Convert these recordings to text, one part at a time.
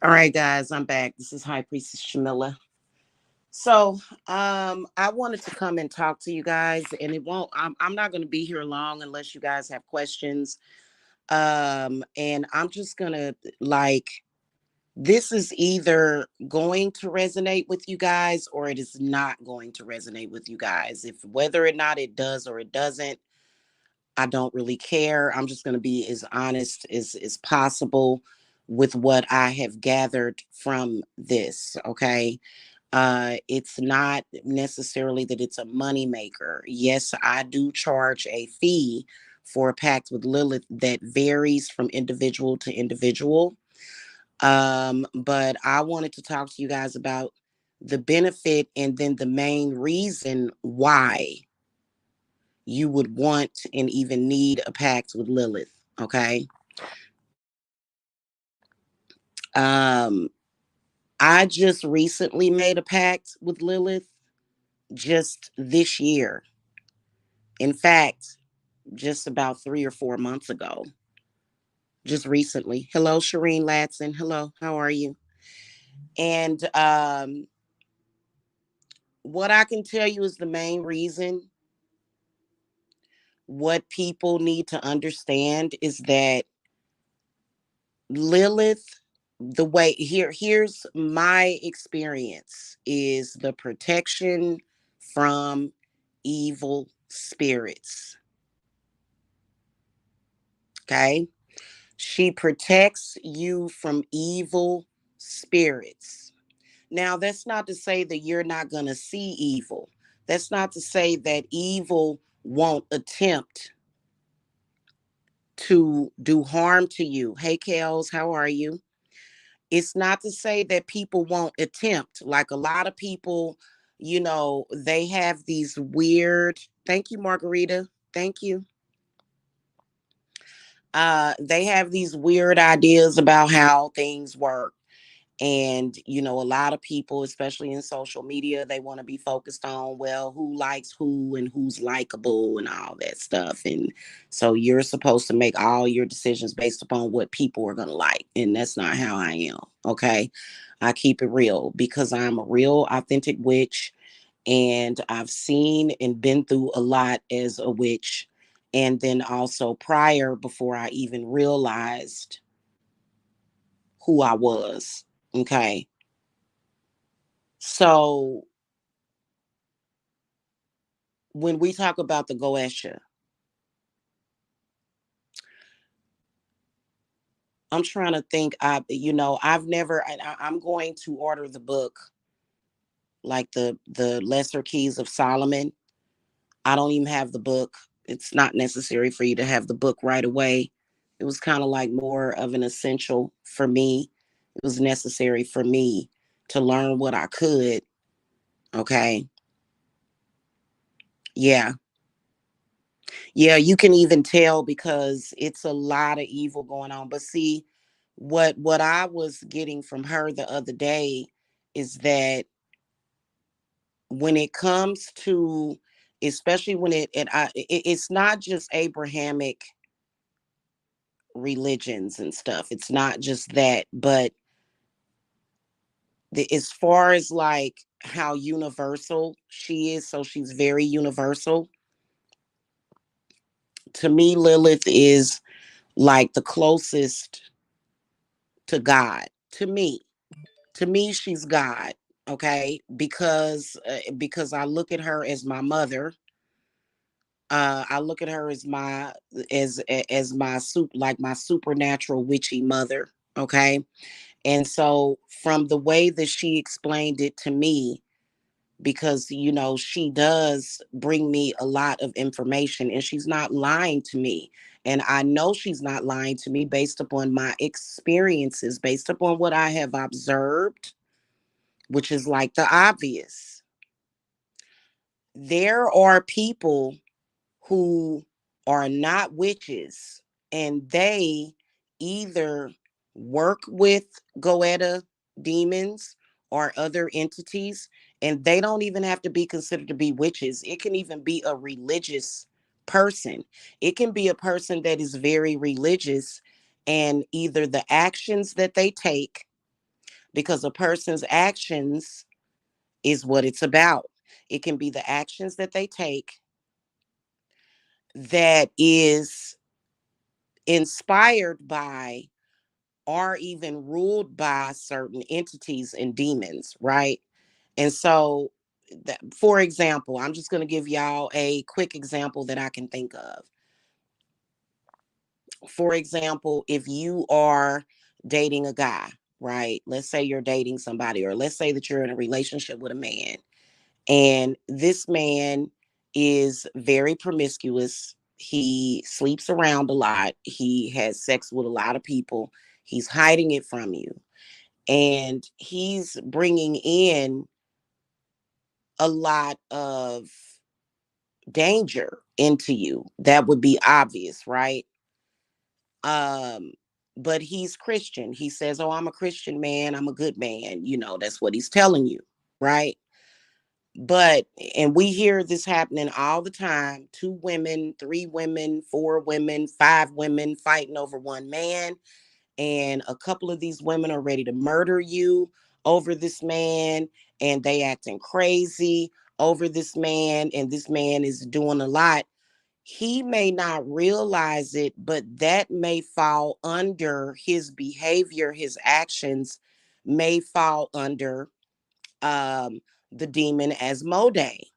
All right, guys, I'm back. This is High Priestess Jamila. So, I wanted to come and talk to you guys, and it won't. I'm not going to be here long unless you guys have questions. And I'm just gonna like this is either going to resonate with you guys or it is not going to resonate with you guys. If whether or not it does or it doesn't, I don't really care. I'm just going to be as honest as possible with what I have gathered from this. Okay. It's not necessarily that it's a money maker. Yes, I do charge a fee for a pact with Lilith that varies from individual to individual. But I wanted to talk to you guys about the benefit and then the main reason why you would want and even need a pact with Lilith. Okay. Um, I just recently made a pact with Lilith just this year. In fact, just about 3 or 4 months ago, just recently. Hello, Shireen Latson. Hello, how are you? And what I can tell you is the main reason what people need to understand is that Lilith, the way here's my experience is the protection from evil spirits. Okay. She protects you from evil spirits. Now, that's not to say that you're not going to see evil. That's not to say that evil won't attempt to do harm to you. Hey, Kels, how are you? It's not to say that people won't attempt. Like a lot of people, they have these weird, thank you, Margarita. Thank you. They have these weird ideas about how things work. And, a lot of people, especially in social media, they want to be focused on, well, who likes who and who's likable and all that stuff. And so you're supposed to make all your decisions based upon what people are going to like. And that's not how I am. Okay. I keep it real because I'm a real authentic witch and I've seen and been through a lot as a witch. And then also prior, before I even realized who I was. Okay. So when we talk about the Goesha, I'm trying to think. I've never. I'm going to order the book, like the Lesser Keys of Solomon. I don't even have the book. It's not necessary for you to have the book right away. It was kind of like more of an essential for me. It was necessary for me to learn what I could. Okay. Yeah. Yeah, you can even tell because it's a lot of evil going on. But see, what I was getting from her the other day is that when it comes to, especially when it's not just Abrahamic religions and stuff. It's not just that, but as far as like how universal she is, so she's very universal. To me, Lilith is like the closest to God. To me, she's God. Okay, because I look at her as my mother. I look at her as my like my supernatural witchy mother. Okay, and so from the way that she explained it to me, because she does bring me a lot of information and she's not lying to me, and I know she's not lying to me based upon my experiences, based upon what I have observed, which is like the obvious. There are people who are not witches and they either work with Goetta demons or other entities, and they don't even have to be considered to be witches. It can even be a religious person. It can be a person that is very religious, and either the actions that they take because a person's actions is what it's about. It can be the actions that they take that is inspired by or even ruled by certain entities and demons, right? And so, for example, I'm just going to give y'all a quick example that I can think of. For example, if you are dating a guy, right? Let's say you're dating somebody, or let's say that you're in a relationship with a man, and this man is very promiscuous. He sleeps around a lot. He has sex with a lot of people. He's hiding it from you. And he's bringing in a lot of danger into you. That would be obvious, right? Um, but he's Christian. He says, "Oh, I'm a Christian man. I'm a good man." That's what he's telling you, right? But, and we hear this happening all the time: two women, three women, four women, five women fighting over one man. And a couple of these women are ready to murder you over this man, and they acting crazy over this man, and this man is doing a lot. He may not realize it, but that may fall under his behavior. His actions may fall under um the demon Asmodee.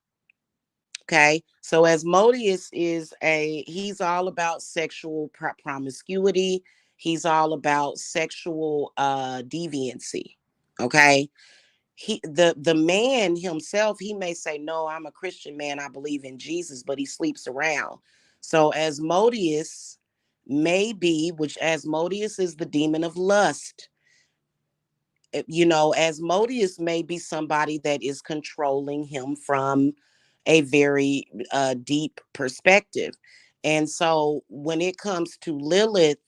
Okay, so Asmodeus he's all about sexual promiscuity. He's all about sexual deviancy. Okay, the man himself, he may say, "No, I'm a Christian man, I believe in Jesus," but he sleeps around. So Asmodeus may be, which Asmodeus is the demon of lust. Asmodeus may be somebody that is controlling him from a very deep perspective. And so when it comes to Lilith,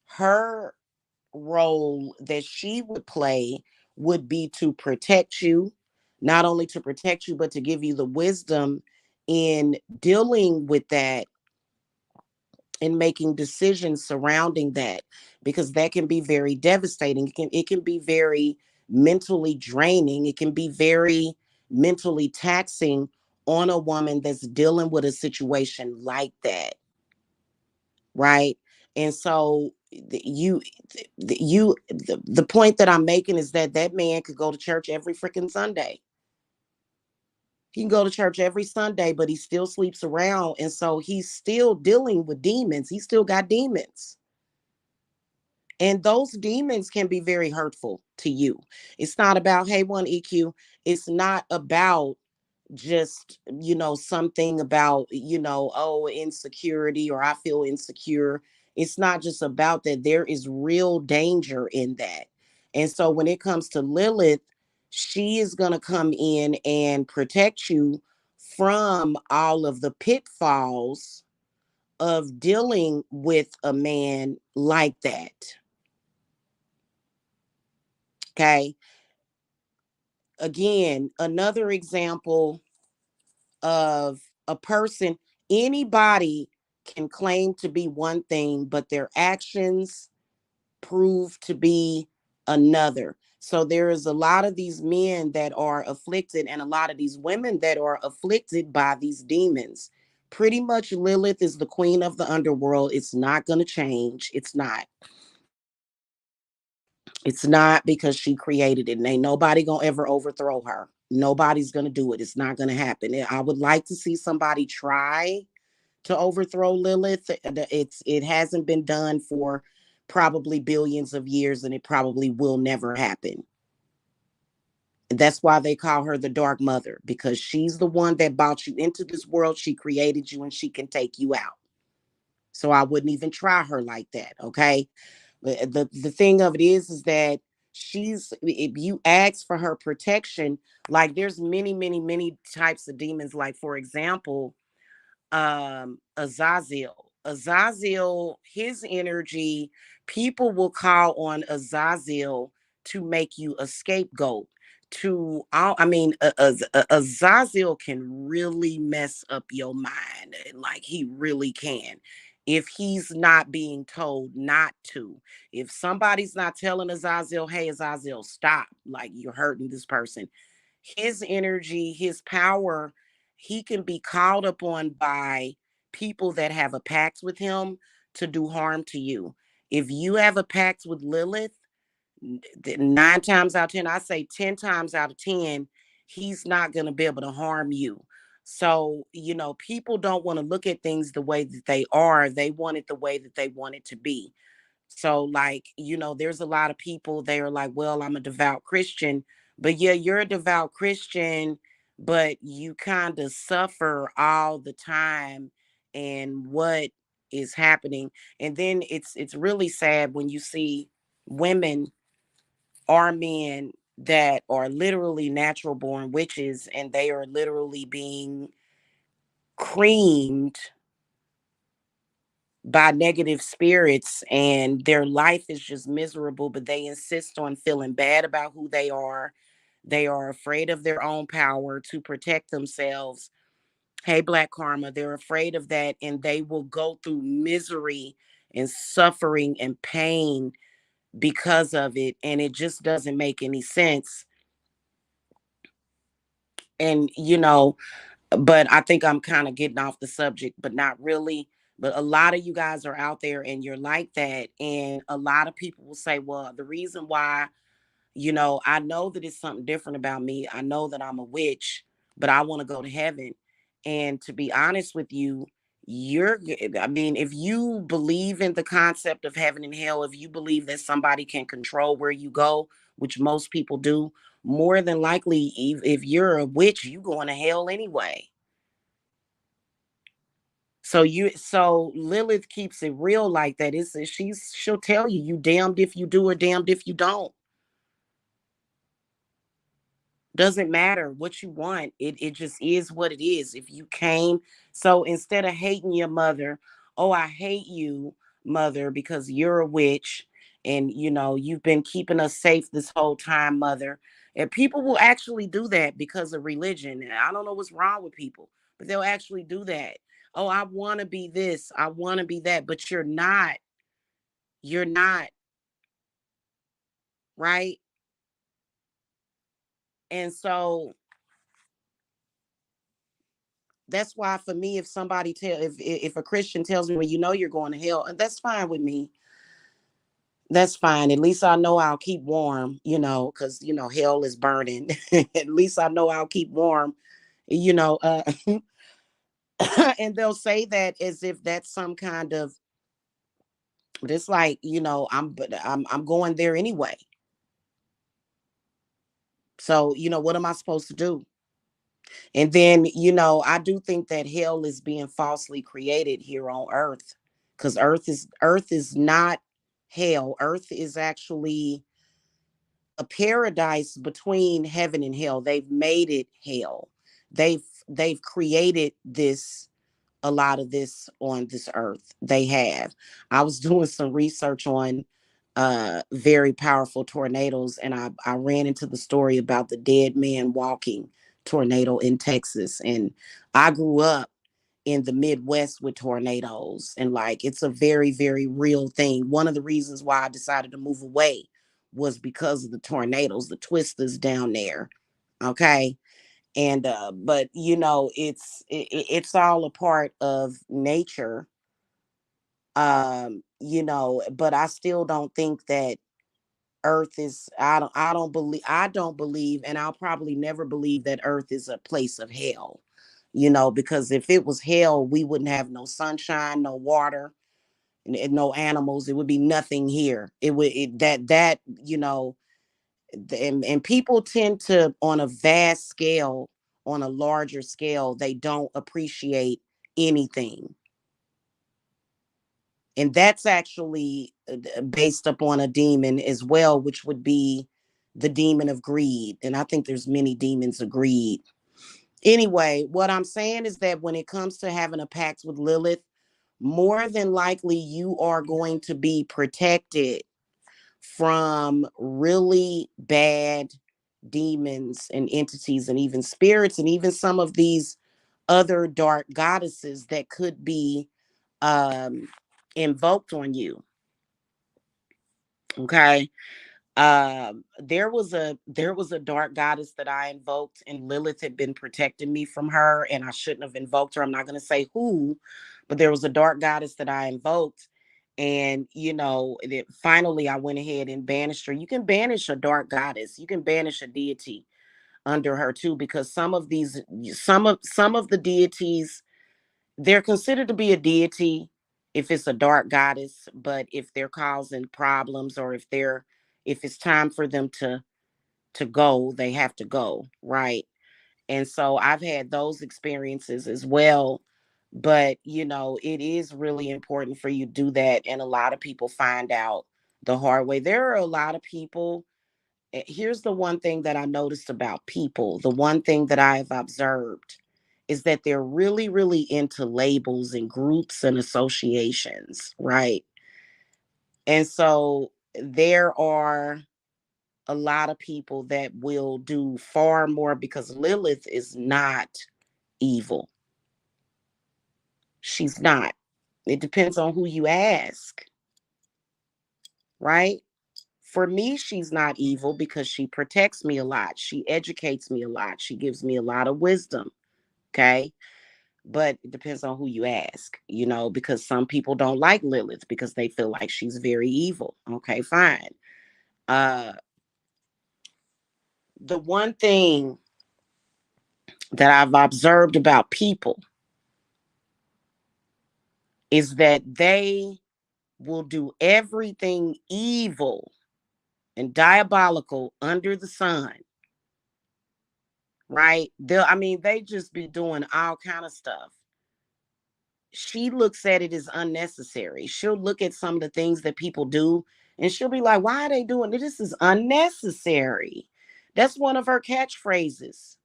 her role that she would play would be to protect you, not only to protect you, but to give you the wisdom in dealing with that and making decisions surrounding that, because that can be very devastating. It can be very mentally draining. It can be very mentally taxing on a woman that's dealing with a situation like that, right? And so the point that I'm making is that that man could go to church every freaking Sunday. He can go to church every Sunday, but he still sleeps around, and so he's still dealing with demons. He still got demons. And those demons can be very hurtful to you. It's not about, hey, one EQ. It's not about just, something about, oh, insecurity, or I feel insecure. It's not just about that. There is real danger in that. And so when it comes to Lilith, she is going to come in and protect you from all of the pitfalls of dealing with a man like that. Okay. Again, another example of a person, anybody can claim to be one thing, but their actions prove to be another. So there is a lot of these men that are afflicted, and a lot of these women that are afflicted by these demons. Pretty much Lilith is the queen of the underworld. It's not going to change. It's not. It's not, because she created it, and ain't nobody gonna ever overthrow her. Nobody's gonna do it. It's not gonna happen. I would like to see somebody try to overthrow Lilith. It hasn't been done for probably billions of years, and it probably will never happen. That's why they call her the Dark Mother, because she's the one that brought you into this world. She created you, and she can take you out. So I wouldn't even try her like that. Okay. The thing of it is that if you ask for her protection, like there's many, many, many types of demons. Like, for example, Azazel, his energy, people will call on Azazel to make you a scapegoat. Azazel can really mess up your mind, like he really can. if he's not being told not to. If somebody's not telling Azazel, hey, Azazel, stop, like you're hurting this person, his energy, his power, he can be called upon by people that have a pact with him to do harm to you. If you have a pact with Lilith, 9 times out of 10, I say 10 times out of 10, he's not going to be able to harm you. So, people don't want to look at things the way that they are. They want it the way that they want it to be. So, like, there's a lot of people, they are like, well, I'm a devout Christian. But yeah, you're a devout Christian, but you kind of suffer all the time. And what is happening? And then it's really sad when you see women are men that are literally natural born witches, and they are literally being creamed by negative spirits, and their life is just miserable, but they insist on feeling bad about who they are. They are afraid of their own power to protect themselves. Hey, Black Karma, they're afraid of that, and they will go through misery and suffering and pain because of it, and it just doesn't make any sense. And but I think I'm kind of getting off the subject, but not really. But a lot of you guys are out there and you're like that. And a lot of people will say, well, the reason why, I know that it's something different about me. I know that I'm a witch, but I want to go to heaven. And to be honest with you, I mean, if you believe in the concept of heaven and hell, if you believe that somebody can control where you go, which most people do, more than likely, if you're a witch, you going to hell anyway. So Lilith keeps it real like that. She'll tell you, you damned if you do or damned if you don't. Doesn't matter what you want. It just is what it is. If you came, so instead of hating your mother, oh, I hate you, mother, because you're a witch, and you've been keeping us safe this whole time, mother. And people will actually do that because of religion. And I don't know what's wrong with people, but they'll actually do that. Oh, I want to be this, I want to be that, but you're not. You're not, right? And so that's why for me, if somebody if a Christian tells me, well, you're going to hell, and that's fine with me. That's fine. At least I know I'll keep warm, because hell is burning. At least I know I'll keep warm, you know. And they'll say that as if that's some kind of, it's like, I'm going there anyway. So what am I supposed to do? And then, I do think that hell is being falsely created here on earth, because earth is not hell. Earth is actually a paradise between heaven and hell. They've made it hell. They've created this, a lot of this on this earth. They have. I was doing some research on very powerful tornadoes, and I ran into the story about the dead man walking tornado in Texas. And I grew up in the Midwest with tornadoes, and like it's a very, very real thing. One of the reasons why I decided to move away was because of the tornadoes, the twisters down there. Okay. And but it's all a part of nature. But I still don't think that earth is, I don't believe, and I'll probably never believe that earth is a place of hell. Because if it was hell, we wouldn't have no sunshine, no water, and no animals. It would be nothing here. It would it, that and people tend to, on a vast scale, on a larger scale, they don't appreciate anything. And that's actually based upon a demon as well, which would be the demon of greed. And I think there's many demons of greed. Anyway, what I'm saying is that when it comes to having a pact with Lilith, more than likely you are going to be protected from really bad demons and entities, and even spirits, and even some of these other dark goddesses that could be um invoked on you. Okay. There was a dark goddess that I invoked, and Lilith had been protecting me from her, and I shouldn't have invoked her. I'm not going to say who, but there was a dark goddess that I invoked, and finally I went ahead and banished her. You can banish a dark goddess, you can banish a deity under her too, because some of the deities, they're considered to be a deity if it's a dark goddess, but if they're causing problems, or if it's time for them to go, they have to go, right? And so I've had those experiences as well. But it is really important for you to do that, and a lot of people find out the hard way. There are a lot of people. Here's the one thing that I noticed about people. The one thing that I've observed is that they're really, really into labels and groups and associations, right? And so there are a lot of people that will do far more, because Lilith is not evil. She's not. It depends on who you ask, right? For me, she's not evil because she protects me a lot. She educates me a lot. She gives me a lot of wisdom. Okay. But it depends on who you ask, because some people don't like Lilith because they feel like she's very evil. Okay, fine. Uh, the one thing that I've observed about people is that they will do everything evil and diabolical under the sun, right? They just be doing all kind of stuff. She looks at it as unnecessary. She'll look at some of the things that people do, and she'll be like, why are they doing this? This is unnecessary. That's one of her catchphrases.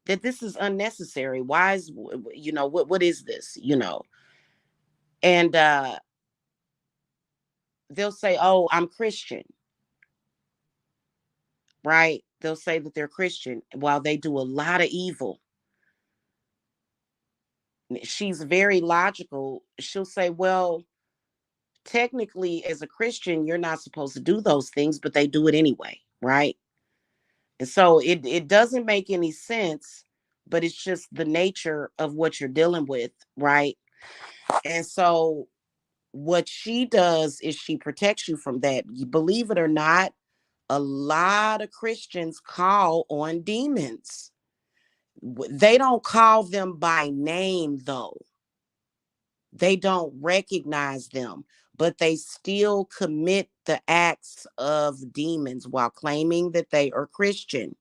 That this is unnecessary. Why is what is this? And they'll say, oh, I'm Christian, right? They'll say that they're Christian while they do a lot of evil. She's very logical. She'll say, well, technically, as a Christian, you're not supposed to do those things, but they do it anyway, right? And so it doesn't make any sense, but it's just the nature of what you're dealing with, right? And so what she does is she protects you from that. You believe it or not, a lot of Christians call on demons. They don't call them by name, though. They don't recognize them, but they still commit the acts of demons while claiming that they are Christian.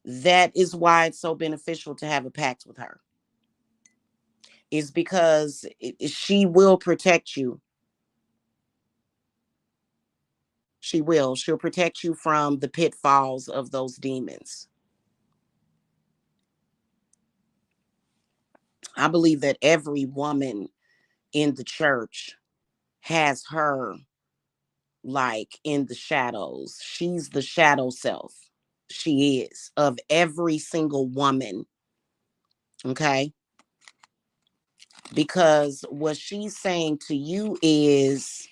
That is why it's so beneficial to have a pact with her. Is because she will protect you. She will. She'll protect you from the pitfalls of those demons. I believe that every woman in the church has her like in the shadows. She's the shadow self. She is of every single woman. Okay. Because what she's saying to you is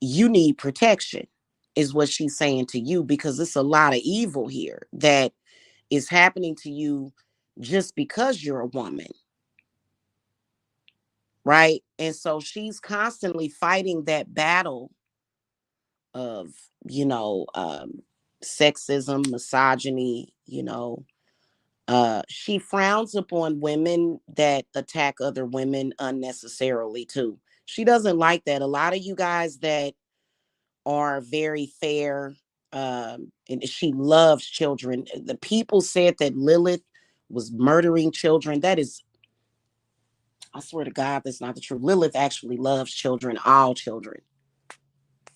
you need protection, is what she's saying to you, because it's a lot of evil here that is happening to you just because you're a woman. Right. And so she's constantly fighting that battle of, you know, um, sexism, misogyny, she frowns upon women that attack other women unnecessarily too. She doesn't like that. A lot of you guys that are very fair, and she loves children. The people said that Lilith was murdering children. That is, I swear to God, that's not the truth. Lilith actually loves children, all children.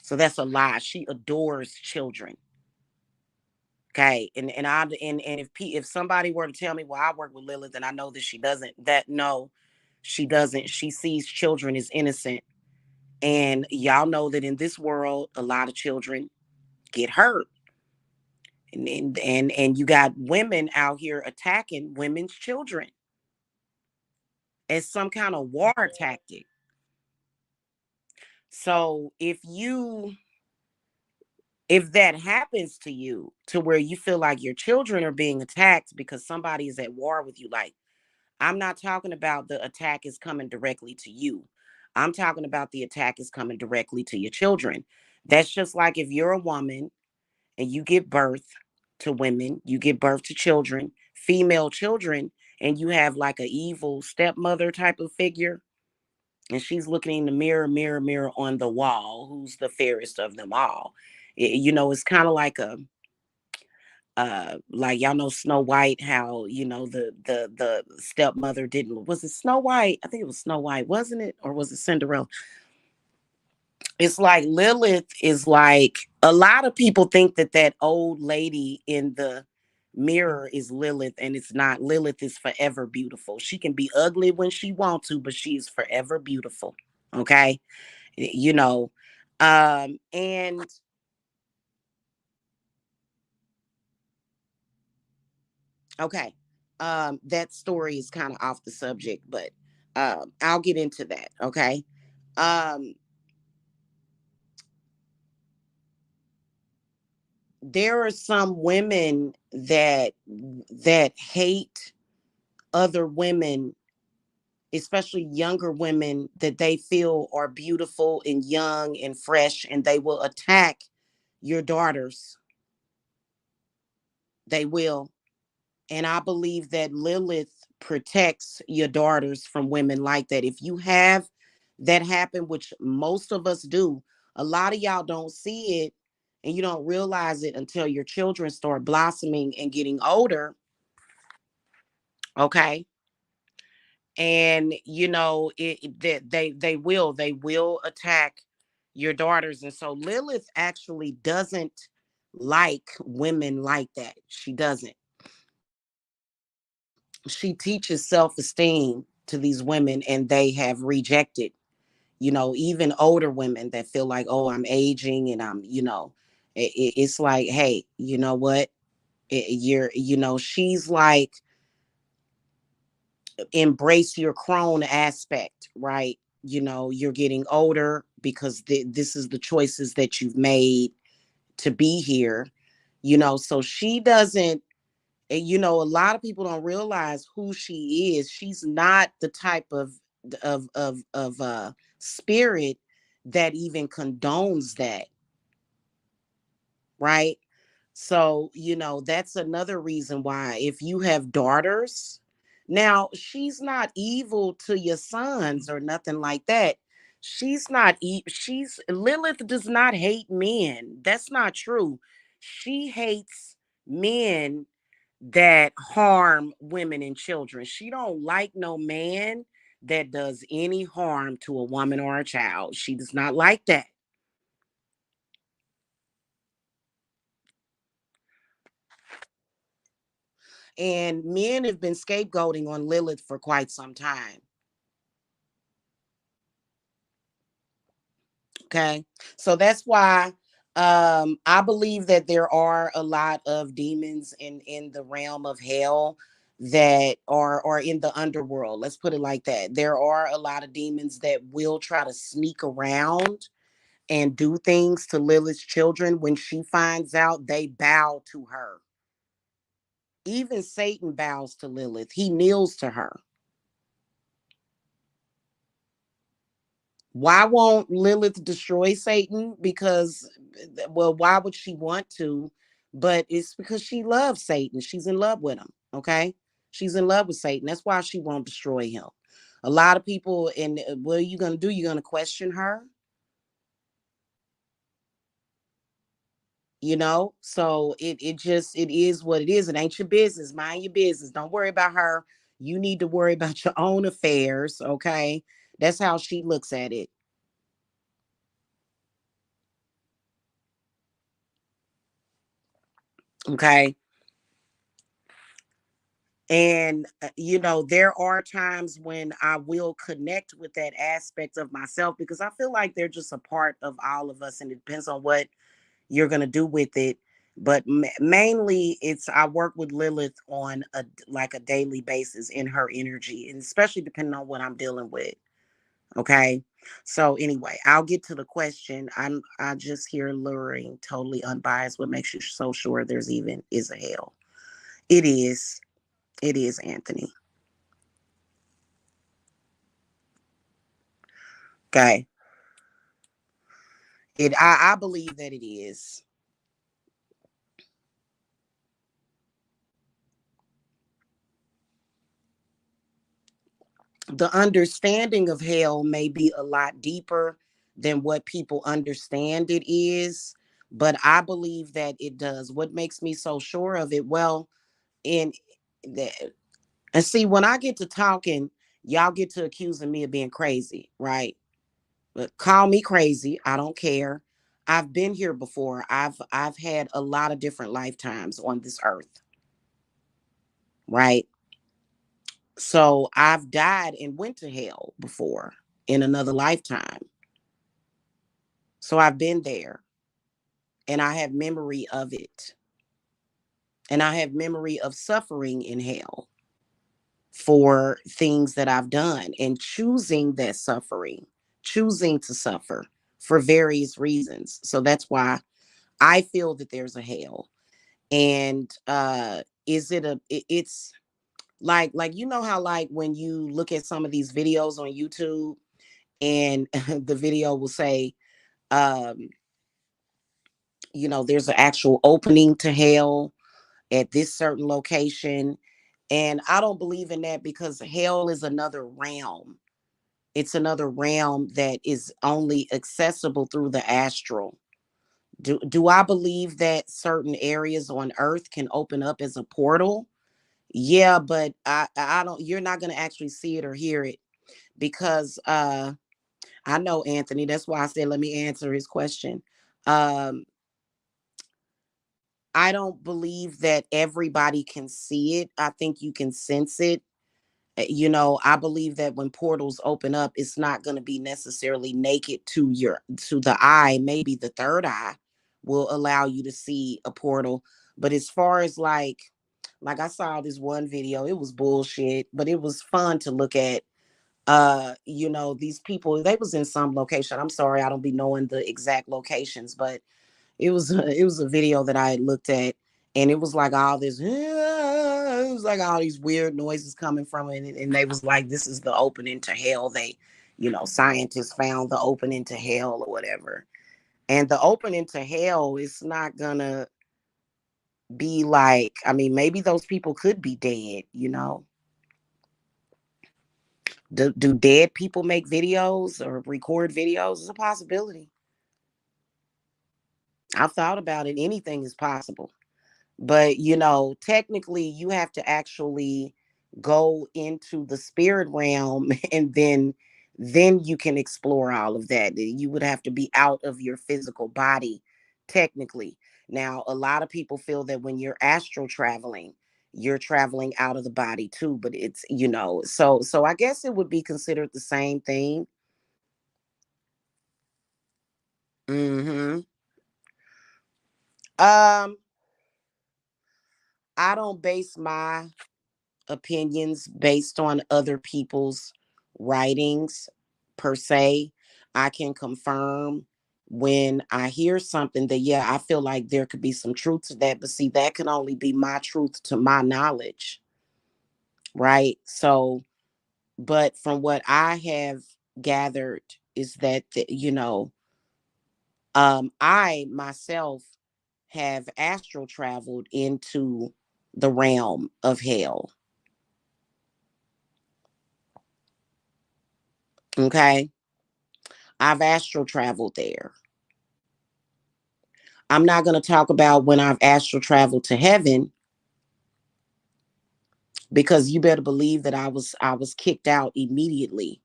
So that's a lie. She adores children. Okay, and if somebody were to tell me, well, I work with Lilith, and I know that she doesn't. That no, she doesn't. She sees children as innocent, and y'all know that in this world, a lot of children get hurt, and you got women out here attacking women's children. as some kind of war tactic. So if that happens to you to where you feel like your children are being attacked because somebody is at war with you, like, I'm not talking about the attack is coming directly to you. I'm talking about the attack is coming directly to your children. That's just like if you're a woman and you give birth to women, you give birth to children, female children, and you have like a evil stepmother type of figure, and she's looking in the mirror, mirror, mirror on the wall, who's the fairest of them all. It's kind of like a like y'all know Snow White, how the stepmother didn't, was it Snow White? I think it was Snow White, wasn't it? Or was it Cinderella? It's like Lilith is like, a lot of people think that that old lady in the mirror is Lilith, and it's not. Lilith is forever beautiful. She can be ugly when she wants to, but she is forever beautiful. Okay. You know, and okay, that story is kind of off the subject, but I'll get into that. Okay. Um, there are some women that hate other women, especially younger women that they feel are beautiful and young and fresh, and they will attack your daughters. They will. And I believe that Lilith protects your daughters from women like that. If you have that happen, which most of us do, a lot of y'all don't see it and you don't realize it until your children start blossoming and getting older. Okay. And that they will attack your daughters. And so Lilith actually doesn't like women like that. She doesn't. She teaches self-esteem to these women, and they have rejected, even older women that feel like, oh, I'm aging, and it's like, hey, you know what, she's like, embrace your crone aspect, right? You're getting older because this is the choices that you've made to be here. So she doesn't. And a lot of people don't realize who she is. She's not the type of spirit that even condones that, right? So, that's another reason why, if you have daughters, now she's not evil to your sons or nothing like that. She's not, she's, Lilith does not hate men. That's not true. She hates men that harm women and children. She don't like no man that does any harm to a woman or a child. She does not like that. And men have been scapegoating on Lilith for quite some time. Okay. So that's why I believe that there are a lot of demons in the realm of hell that are in the underworld. Let's put it like that. There are a lot of demons that will try to sneak around and do things to Lilith's children. When she finds out, they bow to her. Even Satan bows to Lilith. He kneels to her. Why won't Lilith destroy Satan? Because, well, why would she want to? But it's because she loves Satan. She's in love with him. Okay. She's in love with Satan. That's why she won't destroy him. A lot of people, and what are you going to do? You're going to question her? So it is what it is. It ain't your business. Mind your business. Don't worry about her. You need to worry about your own affairs. Okay. That's how she looks at it. Okay. And there are times when I will connect with that aspect of myself, because I feel like they're just a part of all of us, and it depends on what you're going to do with it. But mainly it's I work with Lilith on a like a daily basis in her energy, and especially depending on what I'm dealing with. Okay. So anyway, I'll get to the question. I just hear luring, totally unbiased. What makes you so sure there's even is a hell? It is. It is, Anthony. Okay. I believe that it is. The understanding of hell may be a lot deeper than what people understand it is, but I believe that it does. What makes me so sure of it? Well, in the and see, when I get to talking, y'all get to accusing me of being crazy, right? But call me crazy. I don't care. I've been here before. I've had a lot of different lifetimes on this earth, right? So I've died and went to hell before in another lifetime. So I've been there and I have memory of it. And I have memory of suffering in hell for things that I've done and choosing that suffering, choosing to suffer for various reasons. So that's why I feel that there's a hell. And is it a it's like you know how like when you look at some of these videos on YouTube and the video will say um there's an actual opening to hell at this certain location. And I don't believe in that because hell is another realm. It's another realm that is only accessible through the astral. Do I believe that certain areas on earth can open up as a portal? Yeah, but I don't you're not going to actually see it or hear it because I know Anthony, that's why I said let me answer his question. Um I don't believe that everybody can see it. I think you can sense it. I believe that when portals open up, it's not going to be necessarily naked to the eye. Maybe the third eye will allow you to see a portal. But as far as like I saw this one video, it was bullshit, but it was fun to look at. These people, they was in some location. I'm sorry, I don't be knowing the exact locations, but it was a video that I had looked at, and it was like all this. It was like all these weird noises coming from it, and they was like, "This is the opening to hell." Scientists found the opening to hell or whatever, and the opening to hell is not gonna be like. I mean, maybe those people could be dead. Do dead people make videos or record videos? It's a possibility. I've thought about it. Anything is possible. But technically you have to actually go into the spirit realm and then you can explore all of that. You would have to be out of your physical body technically. Now a lot of people feel that when you're astral traveling, you're traveling out of the body too, but it's so I guess it would be considered the same thing. Mhm. um I don't base my opinions based on other people's writings per se. I can confirm when I hear something that, yeah, I feel like there could be some truth to that. But see, that can only be my truth to my knowledge, right? So, but from what I have gathered is that, I myself have astral traveled into the realm of hell. Okay. I've astral traveled there. I'm not going to talk about when I've astral traveled to heaven because you better believe that I was kicked out immediately.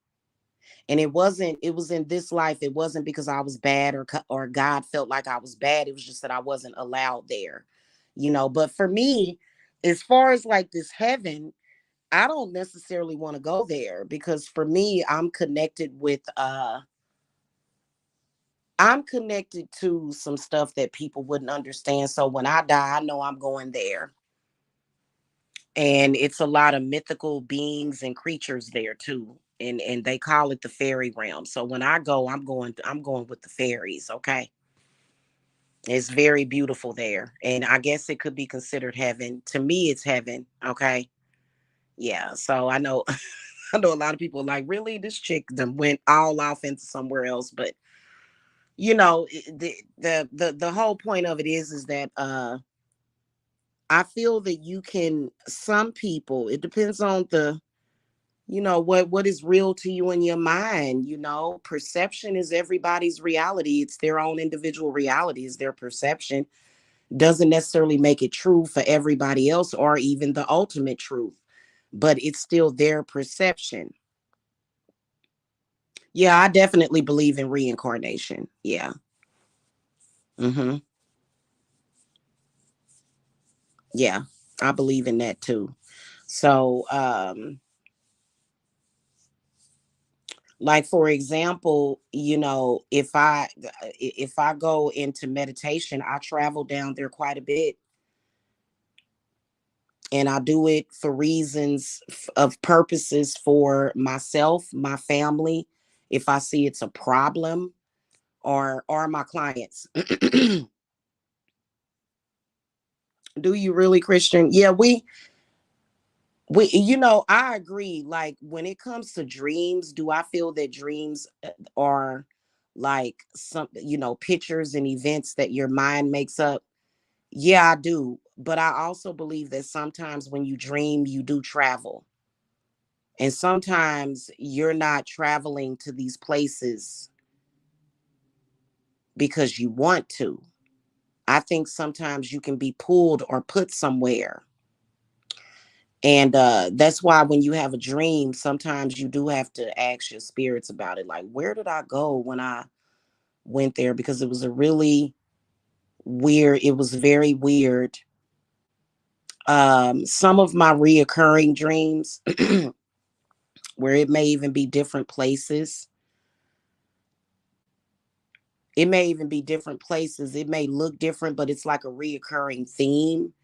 And it was in this life. It wasn't because I was bad or God felt like I was bad. It was just that I wasn't allowed there. But for me, as far as like this heaven, I don't necessarily want to go there because for me, I'm connected with I'm connected to some stuff that people wouldn't understand. So when I die, I know I'm going there. And it's a lot of mythical beings and creatures there too. And they call it the fairy realm. So when I go, I'm going with the fairies, okay? It's very beautiful there. And I guess it could be considered heaven. To me, it's heaven, okay? Yeah. So I know I know a lot of people are like, really, this chick done went all off into somewhere else. But the whole point of it is that I feel that you can, some people, it depends on the, what is real to you in your mind. Perception is everybody's reality. It's their own individual reality, is their perception. Doesn't necessarily make it true for everybody else or even the ultimate truth, but it's still their perception. Yeah, I definitely believe in reincarnation. Yeah. Hmm. Yeah, I believe in that too. So, like for example, if I go into meditation, I travel down there quite a bit, and I do it for reasons of purposes for myself, my family, if I see it's a problem, or my clients. Do you really, Christian? Yeah, I agree. Like when it comes to dreams, do I feel that dreams are like some, pictures and events that your mind makes up? Yeah, I do. But I also believe that sometimes when you dream, you do travel. And sometimes you're not traveling to these places because you want to. I think sometimes you can be pulled or put somewhere. And that's why when you have a dream, sometimes you do have to ask your spirits about it. Like, where did I go when I went there? Because it was a really weird, it was very weird. Some of my reoccurring dreams, where it may even be different places, it may even be different places. It may look different, but it's like a reoccurring theme.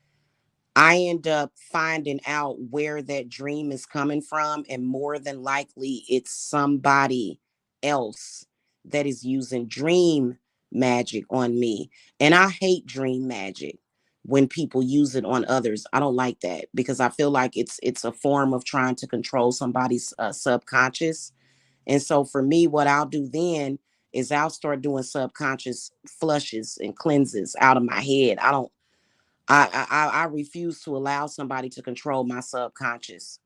I end up finding out where that dream is coming from, and more than likely, it's somebody else that is using dream magic on me. And I hate dream magic when people use it on others. I don't like that because I feel like it's a form of trying to control somebody's subconscious. And so for me, what I'll do then is I'll start doing subconscious flushes and cleanses out of my head. I don't I refuse to allow somebody to control my subconscious.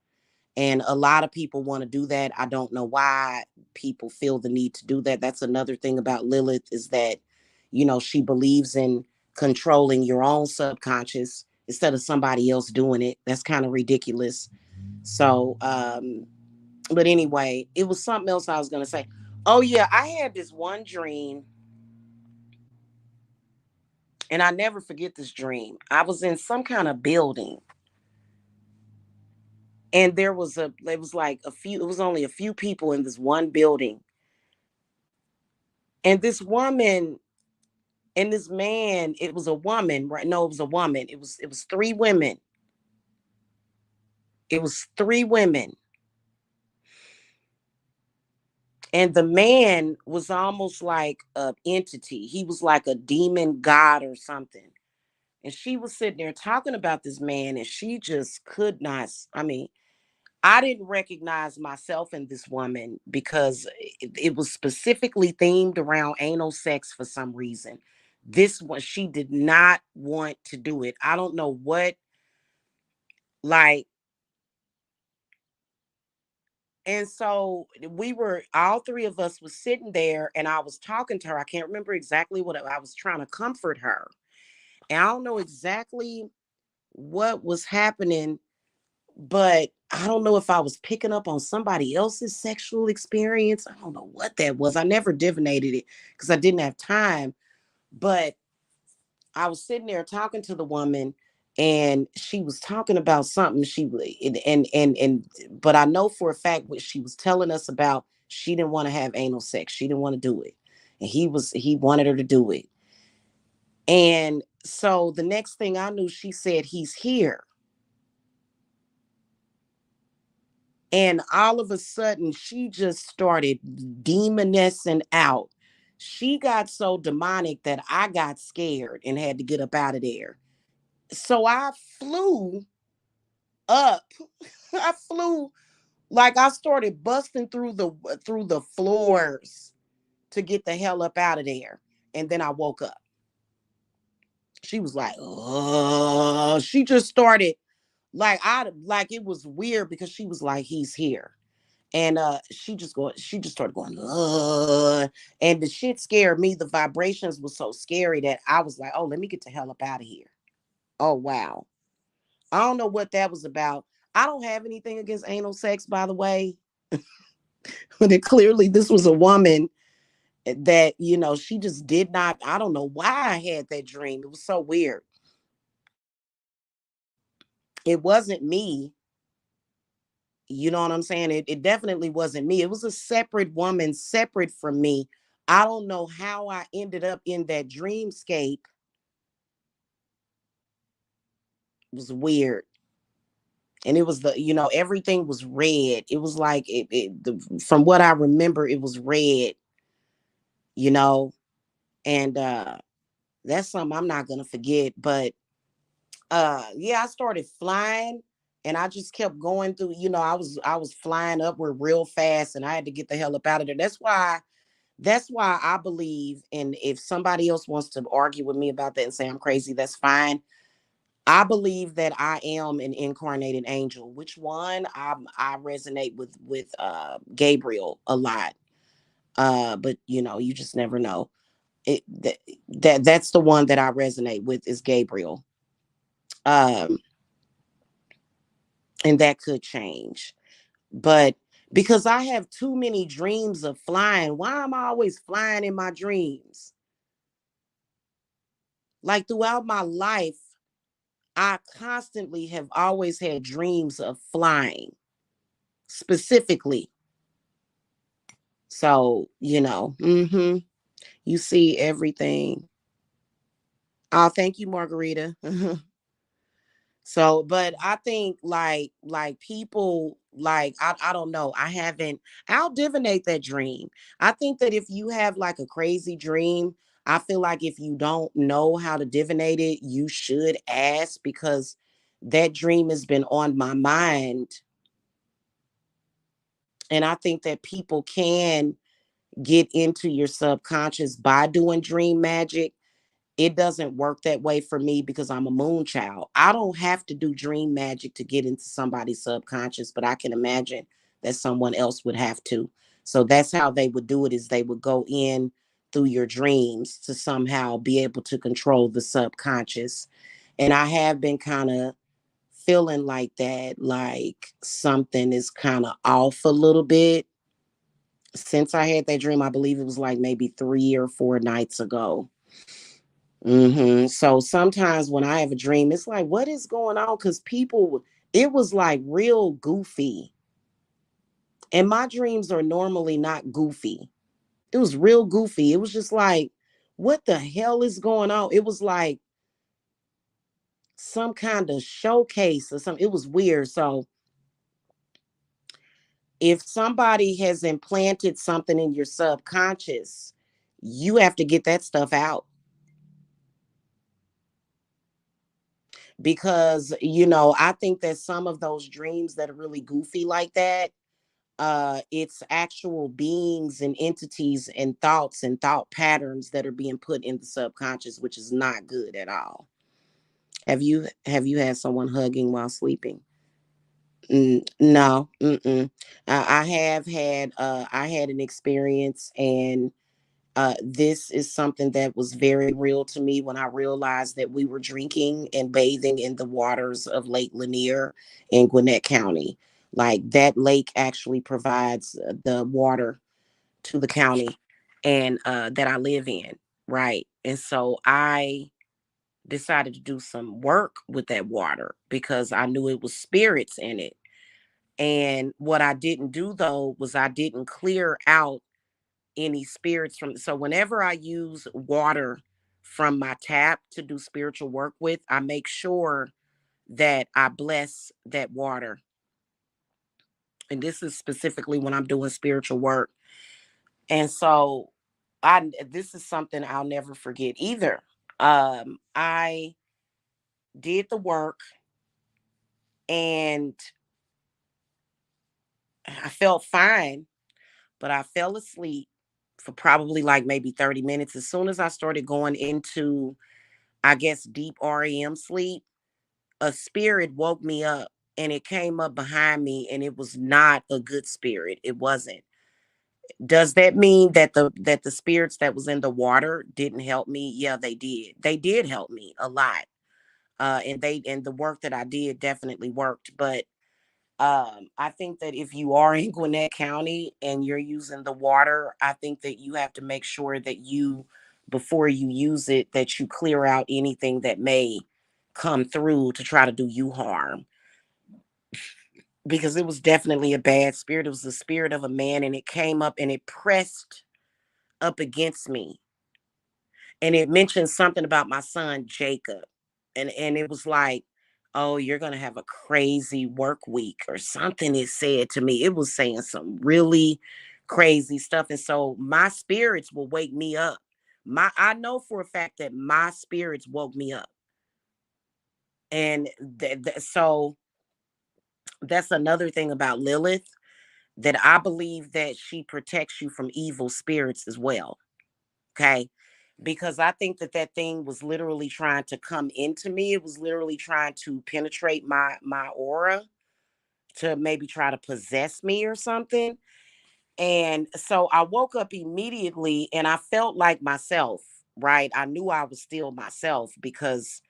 And a lot of people want to do that. I don't know why people feel the need to do that. That's another thing about Lilith, is that, she believes in controlling your own subconscious instead of somebody else doing it. That's kind of ridiculous. So, but anyway, it was something else I was going to say. Oh, yeah, I had this one dream, and I never forget this dream. I was in some kind of building, and it was like it was only a few people in this one building, and this woman and this man, it was a woman, right? No, it was a woman. It was three women. It was three women, and the man was almost like a entity. He was like a demon god or something. And she was sitting there talking about this man, and she just could not. I mean, I didn't recognize myself in this woman because it was specifically themed around anal sex for some reason. This one, she did not want to do it. I don't know what, like, and so all three of us was sitting there, and I was talking to her. I can't remember exactly what I was trying to comfort her. And I don't know exactly what was happening, but I don't know if I was picking up on somebody else's sexual experience. I don't know what that was. I never divinated it because I didn't have time. But I was sitting there talking to the woman, and she was talking about something but I know for a fact what she was telling us about. She didn't want to have anal sex. She didn't want to do it. and he wanted her to do it. And so the next thing I knew, she said, he's here. And all of a sudden, she just started demonessing out. She got so demonic that I got scared and had to get up out of there. So I flew up. I flew, like, I started busting through the floors to get the hell up out of there. And then I woke up. She was like, oh, she just started, like it was weird because she was like, he's here. And she just started going, and the shit scared me. The vibrations was so scary that I was like, oh, let me get the hell up out of here. Oh wow. I don't know what that was about. I don't have anything against anal sex, by the way. But it clearly this was a woman that, she just did not. I don't know why I had that dream. It was so weird. It wasn't me. You know what I'm saying? It definitely wasn't me. It was a separate woman, separate from me. I don't know how I ended up in that dreamscape. It was weird. And it was everything was red. It was like from what I remember, it was red, you know, and that's something I'm not gonna forget. But yeah, I started flying and I just kept going through, I was flying upward real fast and I had to get the hell up out of there. That's why I believe, and if somebody else wants to argue with me about that and say I'm crazy, that's fine. I believe that I am an incarnated angel. Which one? I resonate with Gabriel a lot. But you just never know. It that's the one that I resonate with is Gabriel. Um, and that could change. But because I have too many dreams of flying, why am I always flying in my dreams? Like throughout my life, I constantly have always had dreams of flying specifically. So, you see everything. Oh, thank you, Margarita. So, but I think like people like I don't know. I'll divinate that dream. I think that if you have like a crazy dream, I feel like if you don't know how to divinate it, you should ask because that dream has been on my mind. And I think that people can get into your subconscious by doing dream magic. It doesn't work that way for me because I'm a moon child. I don't have to do dream magic to get into somebody's subconscious, but I can imagine that someone else would have to. So that's how they would do it is they would go in through your dreams to somehow be able to control the subconscious. And I have been kind of feeling like that, like something is kind of off a little bit since I had that dream. I believe it was like maybe 3 or 4 nights ago. So sometimes when I have a dream, it's like, what is going on? Because it was like real goofy. And my dreams are normally not goofy. It was real goofy. It was just like, what the hell is going on? It was like some kind of showcase or something. It was weird. So if somebody has implanted something in your subconscious, you have to get that stuff out because I think that some of those dreams that are really goofy like that, it's actual beings and entities and thoughts and thought patterns that are being put in the subconscious, which is not good at all. Have you had someone hugging while sleeping? No. I have had I had an experience, and this is something that was very real to me when I realized that we were drinking and bathing in the waters of Lake Lanier in Gwinnett County. Like that lake actually provides the water to the county and that I live in, right? And so I decided to do some work with that water because I knew it was spirits in it. And what I didn't do though was I didn't clear out any spirits from. So whenever I use water from my tap to do spiritual work with, I make sure that I bless that water. And this is specifically when I'm doing spiritual work. And so I this is something I'll never forget either. I did the work and I felt fine, but I fell asleep for probably like maybe 30 minutes. As soon as I started going into, I guess, deep REM sleep, a spirit woke me up and it came up behind me and it was not a good spirit. It wasn't. Does that mean that the spirits that was in the water didn't help me? Yeah, they did. They did help me a lot. And the work that I did definitely worked. But I think that if you are in Gwinnett County and you're using the water, I think that you have to make sure that you, before you use it, that you clear out anything that may come through to try to do you harm. Because it was definitely a bad spirit. It was the spirit of a man, and it came up and it pressed up against me. And it mentioned something about my son Jacob. And it was like, oh, you're gonna have a crazy work week or something. It said to me. It was saying some really crazy stuff. And so my spirits will wake me up. I know for a fact that my spirits woke me up. And so that's another thing about Lilith, that I believe that she protects you from evil spirits as well. Okay. Because I think that that thing was literally trying to come into me. It was literally trying to penetrate my aura to maybe try to possess me or something. And so I woke up immediately and I felt like myself, right? I knew I was still myself because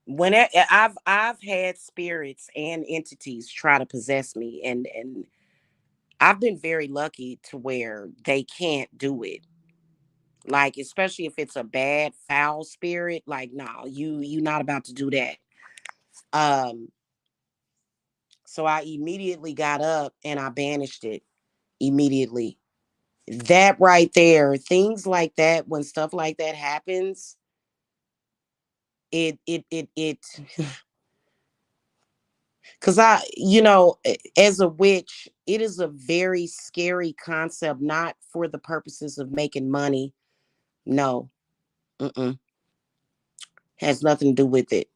I've had spirits and entities try to possess me, and I've been very lucky to where they can't do it. Like, especially if it's a bad foul spirit, like, no, you not about to do that. Um, so I immediately got up and I banished it immediately. That right there, things like that, when stuff like that happens, it because as a witch, it is a very scary concept, not for the purposes of making money. No, mm-mm, has nothing to do with it.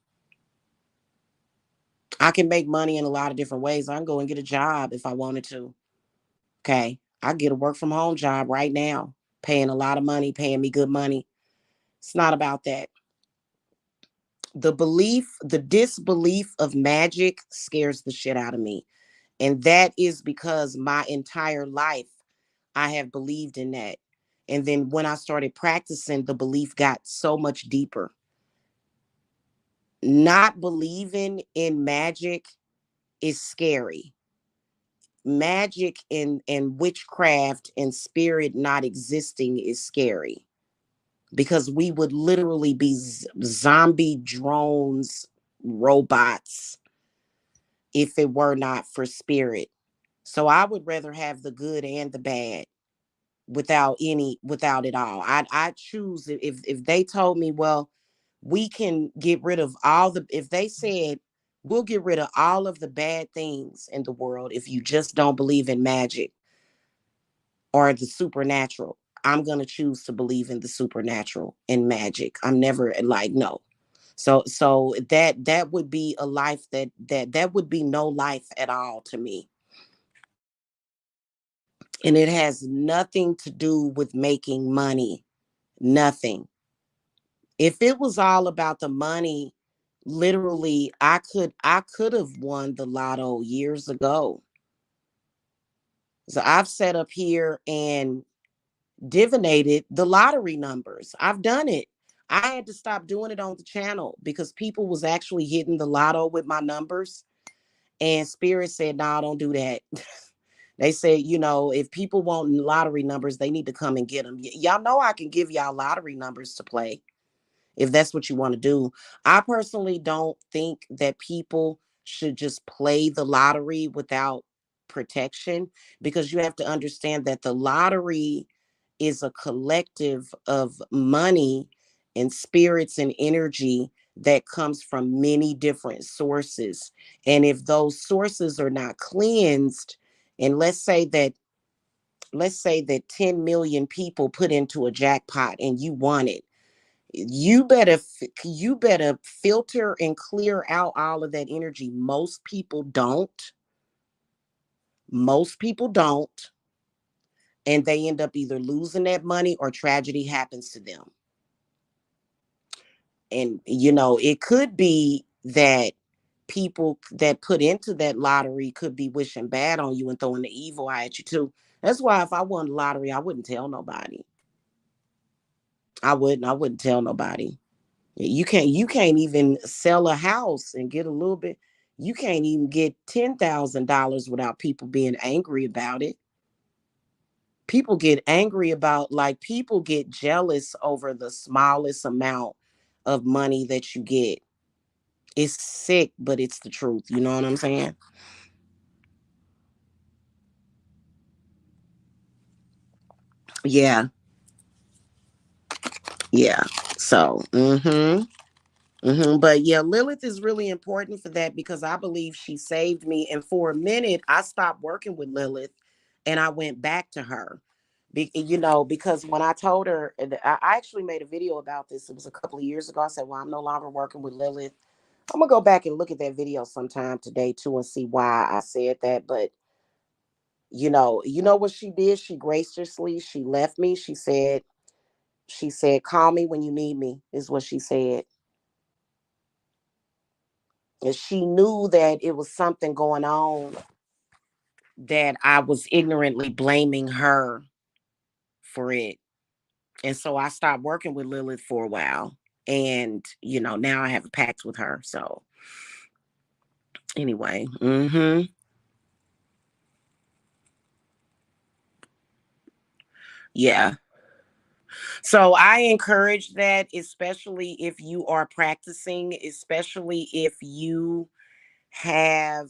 I can make money in a lot of different ways. I can go and get a job if I wanted to. Okay. I get a work from home job right now, paying a lot of money, paying me good money. It's not about that. The disbelief of magic scares the shit out of me. And that is because my entire life I have believed in that. And then when I started practicing, the belief got so much deeper. Not believing in magic is scary. Magic and witchcraft and spirit not existing is scary, because we would literally be zombie drones, robots, if it were not for spirit. So I would rather have the good and the bad without it all. I choose, if they told me, well, we can get rid of all the, if they said we'll get rid of all of the bad things in the world if you just don't believe in magic or the supernatural, I'm going to choose to believe in the supernatural and magic. I'm never like, no. So that would be a life that would be no life at all to me. And it has nothing to do with making money. Nothing. If it was all about the money, literally I could have won the lotto years ago. So I've sat up here and divinated the lottery numbers. I've done it. I had to stop doing it on the channel because people was actually hitting the lotto with my numbers, and spirit said, "No, nah, don't do that." They said, if people want lottery numbers, they need to come and get them. Y'all know I can give y'all lottery numbers to play if that's what you want to do. I personally don't think that people should just play the lottery without protection, because you have to understand that the lottery is a collective of money and spirits and energy that comes from many different sources. And if those sources are not cleansed, and let's say that 10 million people put into a jackpot and you won it, you better filter and clear out all of that energy. Most people don't, and they end up either losing that money or tragedy happens to them. And it could be that people that put into that lottery could be wishing bad on you and throwing the evil eye at you too. That's why if I won the lottery, I wouldn't tell nobody. I wouldn't tell nobody. You can't even sell a house and get a little bit. You can't even get $10,000 without people being angry about it. People get angry about, like, people get jealous over the smallest amount of money that you get. It's sick, but it's the truth. You know what I'm saying? Yeah, yeah. So, but yeah, Lilith is really important for that because I believe she saved me. And for a minute, I stopped working with Lilith, and I went back to her. Because when I told her, and I actually made a video about this. It was a couple of years ago. I said, "Well, I'm no longer working with Lilith." I'm gonna go back and look at that video sometime today too and see why I said that. But you know what she did? She graciously she left me. She said, "Call me when you need me," is what she said. And she knew that it was something going on, that I was ignorantly blaming her for it. And so I stopped working with Lilith for a while. And, now I have a pact with her. So anyway, yeah. So I encourage that, especially if you are practicing, especially if you have,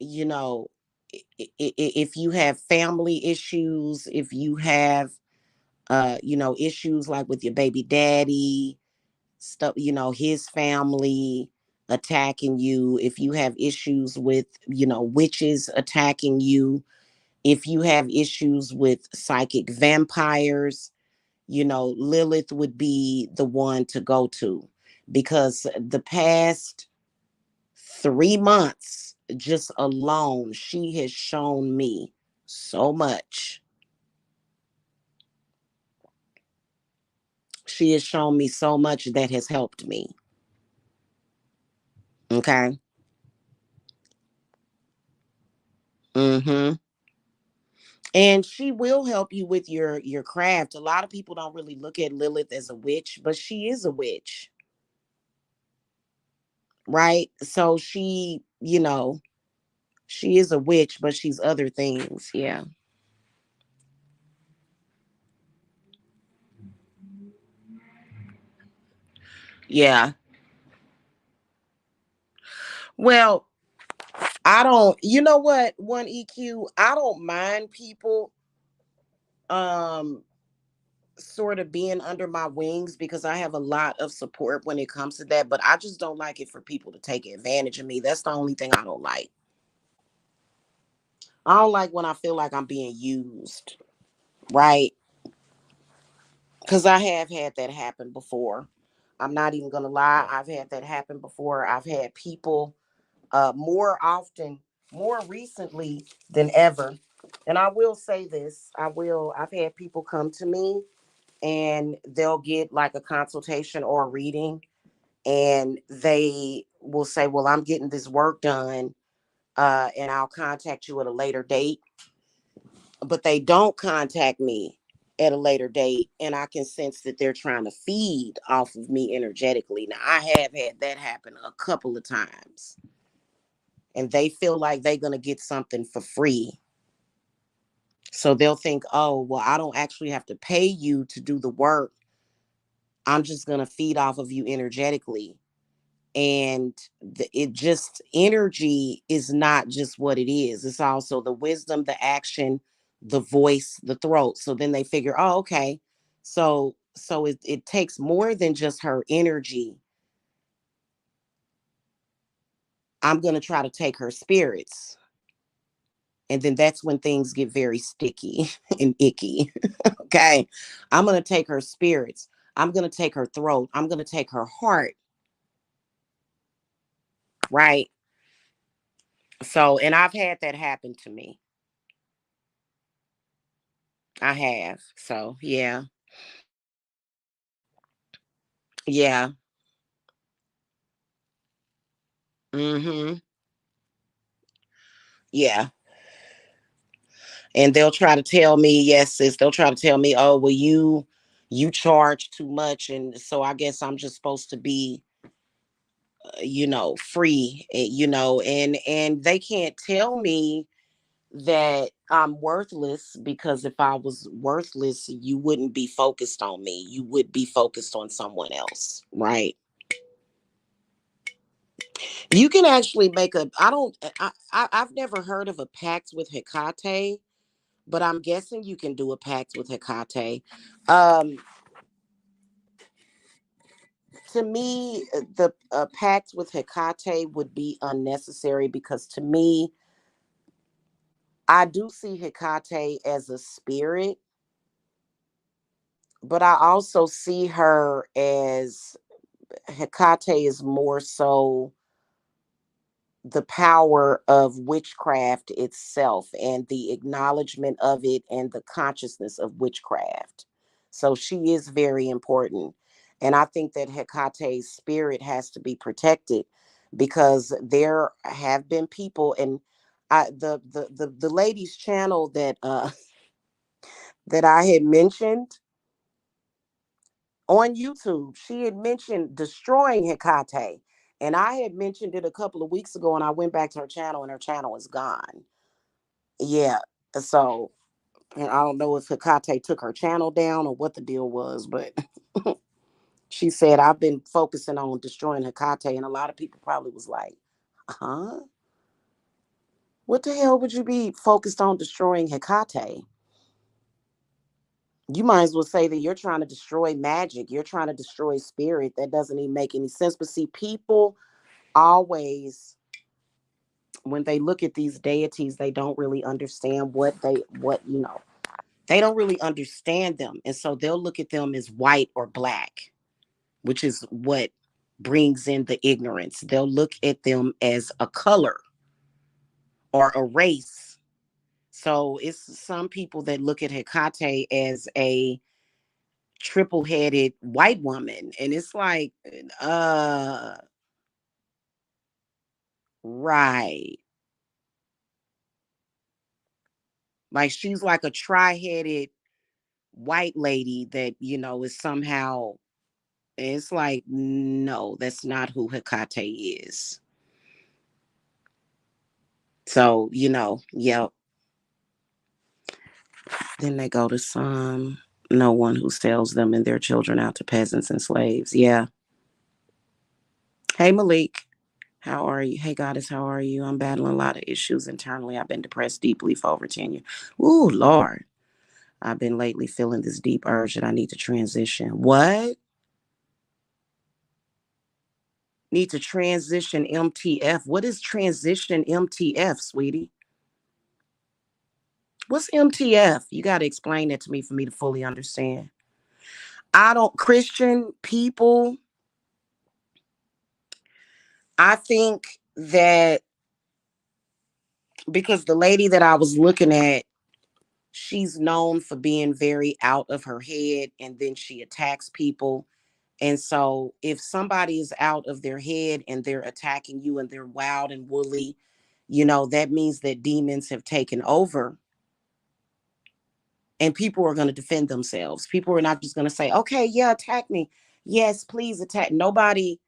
you know, if you have family issues, if you have, issues like with your baby daddy, stuff, his family attacking you, if you have issues with, witches attacking you, if you have issues with psychic vampires, Lilith would be the one to go to, because the past 3 months, just alone, she has shown me so much. She has shown me so much that has helped me. Okay. Mm-hmm. And she will help you with your craft. A lot of people don't really look at Lilith as a witch, but she is a witch, right? So she is a witch, but she's other things. Yeah. Yeah. Well, I don't, you know what, one EQ, I don't mind people um sort of being under my wings because I have a lot of support when it comes to that, but I just don't like it for people to take advantage of me. That's the only thing I don't like. I don't like when I feel like I'm being used, right? Because I have had that happen before. I'm not even gonna lie, I've had that happen before. I've had people more often, more recently than ever. And I will say this, I've had people come to me and they'll get like a consultation or a reading, and they will say, "Well, I'm getting this work done, and I'll contact you at a later date." But they don't contact me at a later date, and I can sense that they're trying to feed off of me energetically. Now, I have had that happen a couple of times, and they feel like they're going to get something for free. So they'll think, "Oh, well, I don't actually have to pay you to do the work. I'm just going to feed off of you energetically." And it just, energy is not just what it is, it's also the wisdom, the action, the voice, the throat. So then they figure, oh, okay, so it takes more than just her energy. I'm going to try to take her spirits. And then that's when things get very sticky and icky. Okay, I'm going to take her spirits, I'm going to take her throat, I'm going to take her heart, right? So, and I've had that happen to me. I have. So, yeah. Yeah. Mhm. Yeah. And they'll try to tell me, yes, sis, they'll try to tell me, "Oh, well you charge too much, and so I guess I'm just supposed to be free." And they can't tell me that I'm worthless, because if I was worthless, you wouldn't be focused on me. You would be focused on someone else, right? You can actually make a I don't I've never heard of a pact with Hecate, but I'm guessing you can do a pact with Hecate. Um to me, the pact with Hecate would be unnecessary, because to me, I do see Hecate as a spirit, but I also see her as, Hecate is more so the power of witchcraft itself, and the acknowledgement of it, and the consciousness of witchcraft. So she is very important. And I think that Hecate's spirit has to be protected, because there have been people, and the lady's channel that that I had mentioned on YouTube, she had mentioned destroying Hecate. And I had mentioned it a couple of weeks ago, and I went back to her channel, and her channel is gone. Yeah. So, and I don't know if Hecate took her channel down or what the deal was, but she said, I've been focusing on destroying Hecate. And a lot of people probably was like, huh? What the hell would you be focused on destroying Hecate? You might as well say that you're trying to destroy magic. You're trying to destroy spirit. That doesn't even make any sense. But see, people always, when they look at these deities, they don't really understand they don't really understand them. And so they'll look at them as white or black, which is what brings in the ignorance. They'll look at them as a color or a race. So it's some people that look at Hecate as a triple headed white woman. And it's like, uh, right. Like she's like a tri headed white lady that, is somehow, it's like, no, that's not who Hecate is. So, yeah. Then they go to some, no one who sells them and their children out to peasants and slaves. Yeah. Hey, Malik. How are you? Hey, Goddess, how are you? I'm battling a lot of issues internally. I've been depressed deeply for over 10 years. Ooh, Lord. I've been lately feeling this deep urge that I need to transition. What? Need to transition MTF. What is transition MTF, sweetie? What's MTF? You got to explain that to me for me to fully understand. I don't, Christian people, I think that, because the lady that I was looking at, she's known for being very out of her head, and then she attacks people. And so if somebody is out of their head and they're attacking you and they're wild and woolly, that means that demons have taken over, and people are going to defend themselves. People are not just going to say, okay, yeah, attack me. Yes, please attack. Nobody,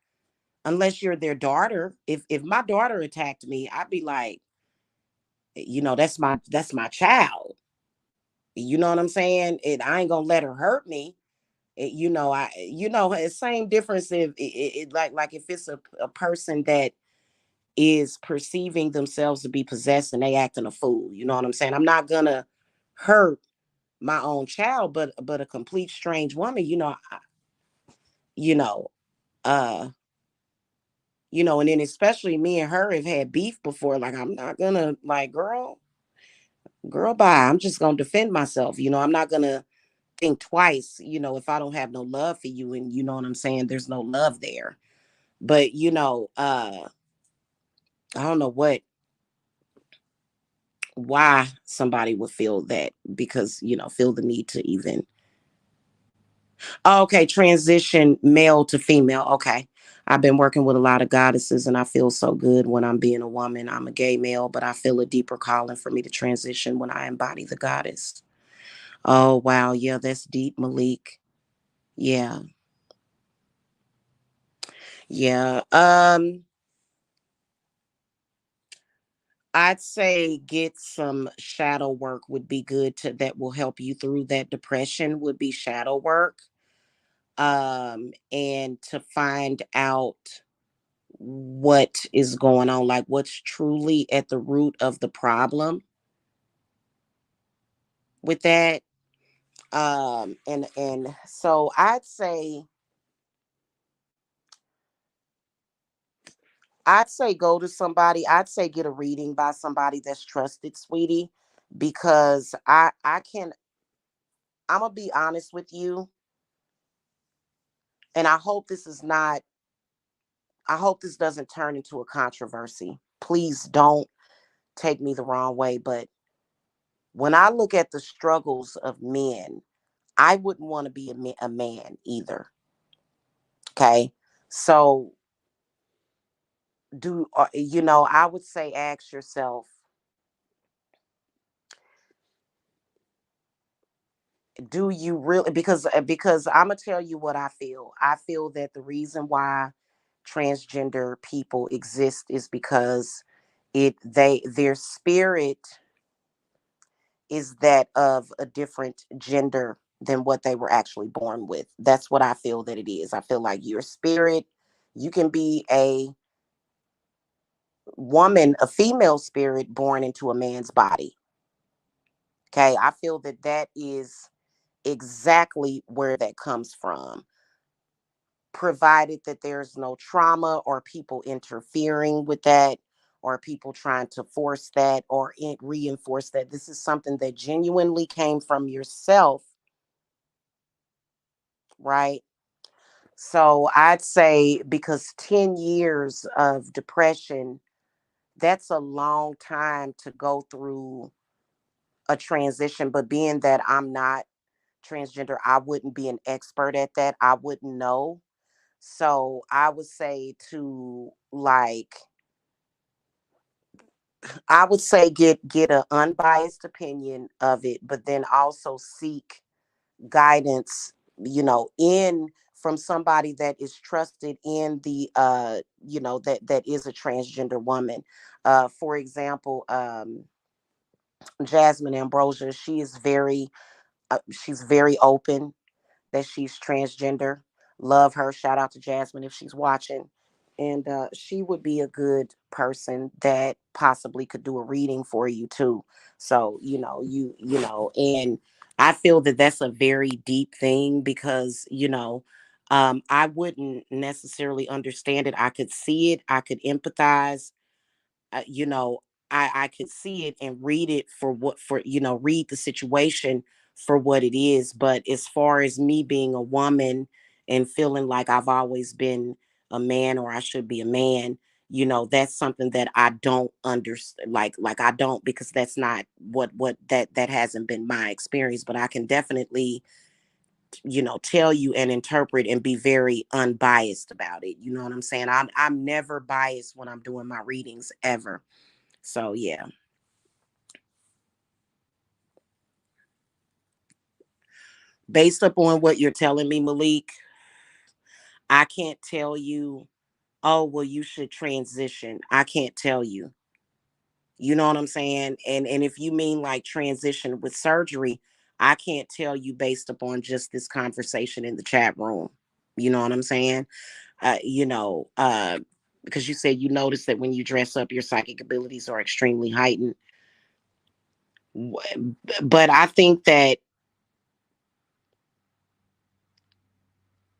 unless you're their daughter. If my daughter attacked me, I'd be like, that's my child. You know what I'm saying? And I ain't gonna let her hurt me. It's same difference if like if it's a person that is perceiving themselves to be possessed and they acting a fool. You know what I'm saying? I'm not gonna hurt my own child, but a complete strange woman, you know, uh, and then especially me and her have had beef before. Like I'm not gonna like, girl, bye. I'm just gonna defend myself. I'm not gonna think twice. If I don't have no love for you, and you know what I'm saying, there's no love there. But I don't know why somebody would feel that because feel the need to even. Okay, transition male to female. Okay. I've been working with a lot of goddesses and I feel so good when I'm being a woman. I'm a gay male, but I feel a deeper calling for me to transition when I embody the goddess. Oh, wow. Yeah, that's deep, Malik. Yeah. Yeah. I'd say get some shadow work would be good to that will help you through that depression would be shadow work. And to find out what is going on, like what's truly at the root of the problem with that. And so I'd say go to somebody. I'd say get a reading by somebody that's trusted, sweetie, because I'm gonna be honest with you, and I hope this doesn't turn into a controversy. Please don't take me the wrong way, but when I look at the struggles of men, I wouldn't want to be a man either. Okay. So I would say ask yourself, do you really, because I'm gonna tell you what I feel. I feel that the reason why transgender people exist is because their spirit is that of a different gender than what they were actually born with. That's what I feel that it is. I feel like your spirit, you can be a woman, a female spirit born into a man's body. Okay. I feel that that is exactly where that comes from, provided that there's no trauma or people interfering with that or people trying to force that or reinforce that. This is something that genuinely came from yourself, right? So I'd say because 10 years of depression, that's a long time to go through a transition. But being that I'm not transgender, I wouldn't be an expert at that. I wouldn't know. So I would say get an unbiased opinion of it, but then also seek guidance, in from somebody that is trusted in the that is a transgender woman. For example, Jasmine Ambrosia, she's very open that she's transgender. Love her. Shout out to Jasmine if she's watching. And she would be a good person that possibly could do a reading for you too. So, and I feel that that's a very deep thing because, I wouldn't necessarily understand it. I could see it, I could empathize, uh, you know I could see it and read it read the situation for what it is. But as far as me being a woman and feeling like I've always been a man or I should be a man, that's something that I don't understand. Like I don't, because that's not what that hasn't been my experience. But I can definitely tell you and interpret and be very unbiased about it. You know what I'm saying? I'm never biased when I'm doing my readings ever. So yeah, based upon what you're telling me, Malik, I can't tell you, oh, well, you should transition. I can't tell you. You know what I'm saying? And if you mean like transition with surgery, I can't tell you based upon just this conversation in the chat room. You know what I'm saying? You know, because you said you notice that when you dress up, your psychic abilities are extremely heightened. But I think that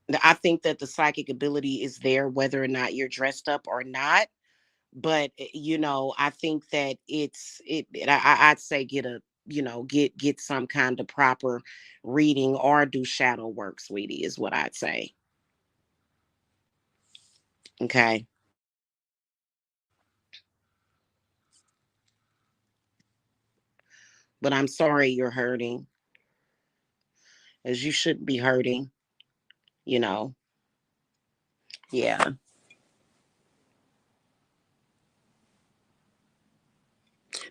the psychic ability is there whether or not you're dressed up or not. But you know, I think that I'd say get a, you know, get some kind of proper reading or do shadow work, sweetie, is what I'd say. Okay. But I'm sorry you're hurting, as you shouldn't be hurting, you know. Yeah.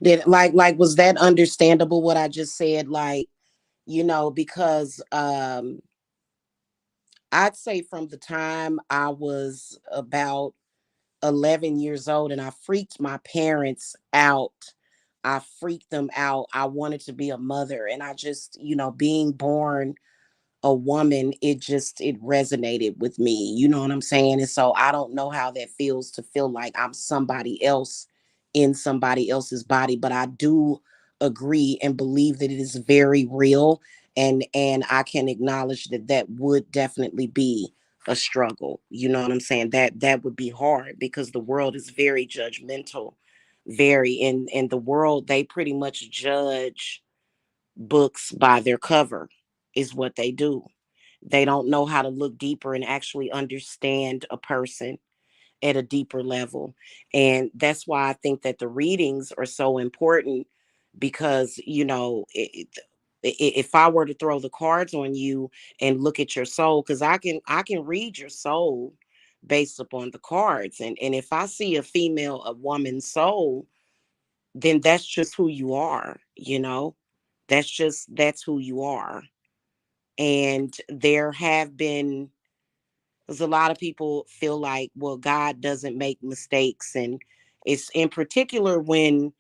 Did like was that understandable what I just said? Like, you know, because I'd say from the time I was about 11 years old and I freaked my parents out. I freaked them out. I wanted to be a mother, and I just, you know, being born a woman, it resonated with me. You know what I'm saying? And so I don't know how that feels to feel like I'm somebody else in somebody else's body, but I do agree and believe that it is very real, and I can acknowledge that that would definitely be a struggle. You know what I'm saying? That would be hard because the world is very judgmental, very in the world they pretty much judge books by their cover is what they do. They don't know how to look deeper and actually understand a person at a deeper level. And that's why I think that the readings are so important because, you know, if I were to throw the cards on you and look at your soul, because I can read your soul based upon the cards. And if I see a female, a woman's soul, then that's just who you are, you know? That's who you are. And there have been, because a lot of people feel like, well, God doesn't make mistakes. And it's in particular when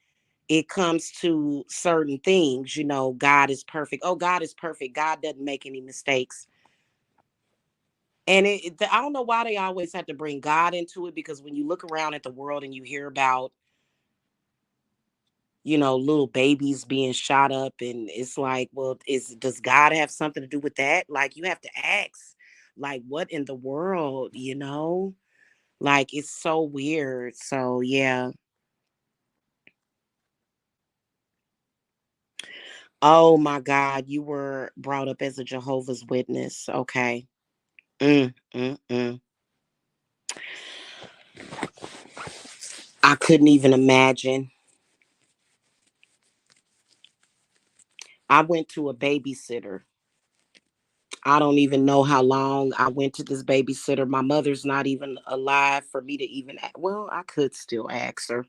it comes to certain things, you know, God is perfect. Oh, God is perfect. God doesn't make any mistakes. And I don't know why they always have to bring God into it, because when you look around at the world and you hear about, you know, little babies being shot up, and it's like, well, does God have something to do with that? Like, you have to ask, like, what in the world, you know? Like, it's so weird. So yeah. Oh my God, you were brought up as a Jehovah's Witness. Okay. Mm. I couldn't even imagine. I went to a babysitter. I don't even know how long I went to this babysitter. My mother's not even alive for me to even, well, I could still ask her.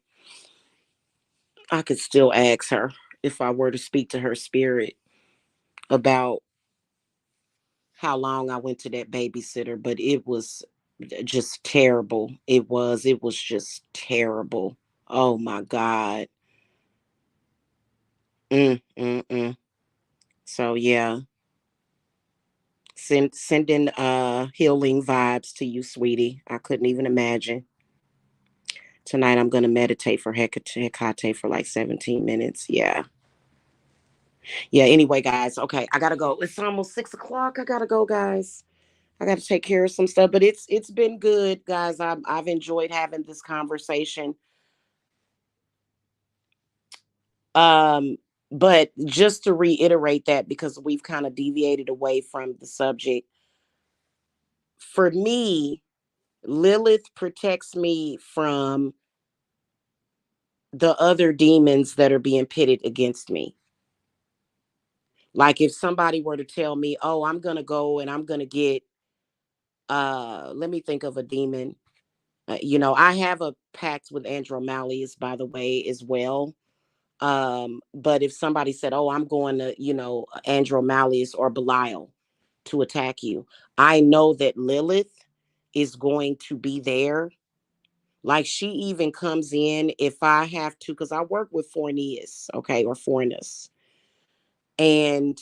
I could still ask her if I were to speak to her spirit about how long I went to that babysitter, but it was just terrible. It was just terrible. Oh my God. Mm. So yeah, sending healing vibes to you, sweetie. I couldn't even imagine. Tonight I'm gonna meditate for Hecate for like 17 minutes. Yeah. Yeah. Anyway, guys. Okay, I gotta go. It's almost 6 o'clock. I gotta go, guys. I got to take care of some stuff, but it's been good, guys. I've enjoyed having this conversation. Um, but just to reiterate that, because we've kind of deviated away from the subject, for me, Lilith protects me from the other demons that are being pitted against me. Like if somebody were to tell me, "Oh, I'm gonna go and I'm gonna get," let me think of a demon. You know, I have a pact with Andromalius, by the way, as well. But if somebody said, "Oh, I'm going to, you know, Andromalius or Belial to attack you," I know that Lilith is going to be there. Like she even comes in if I have to, because I work with Forneus, okay, or Fornus. And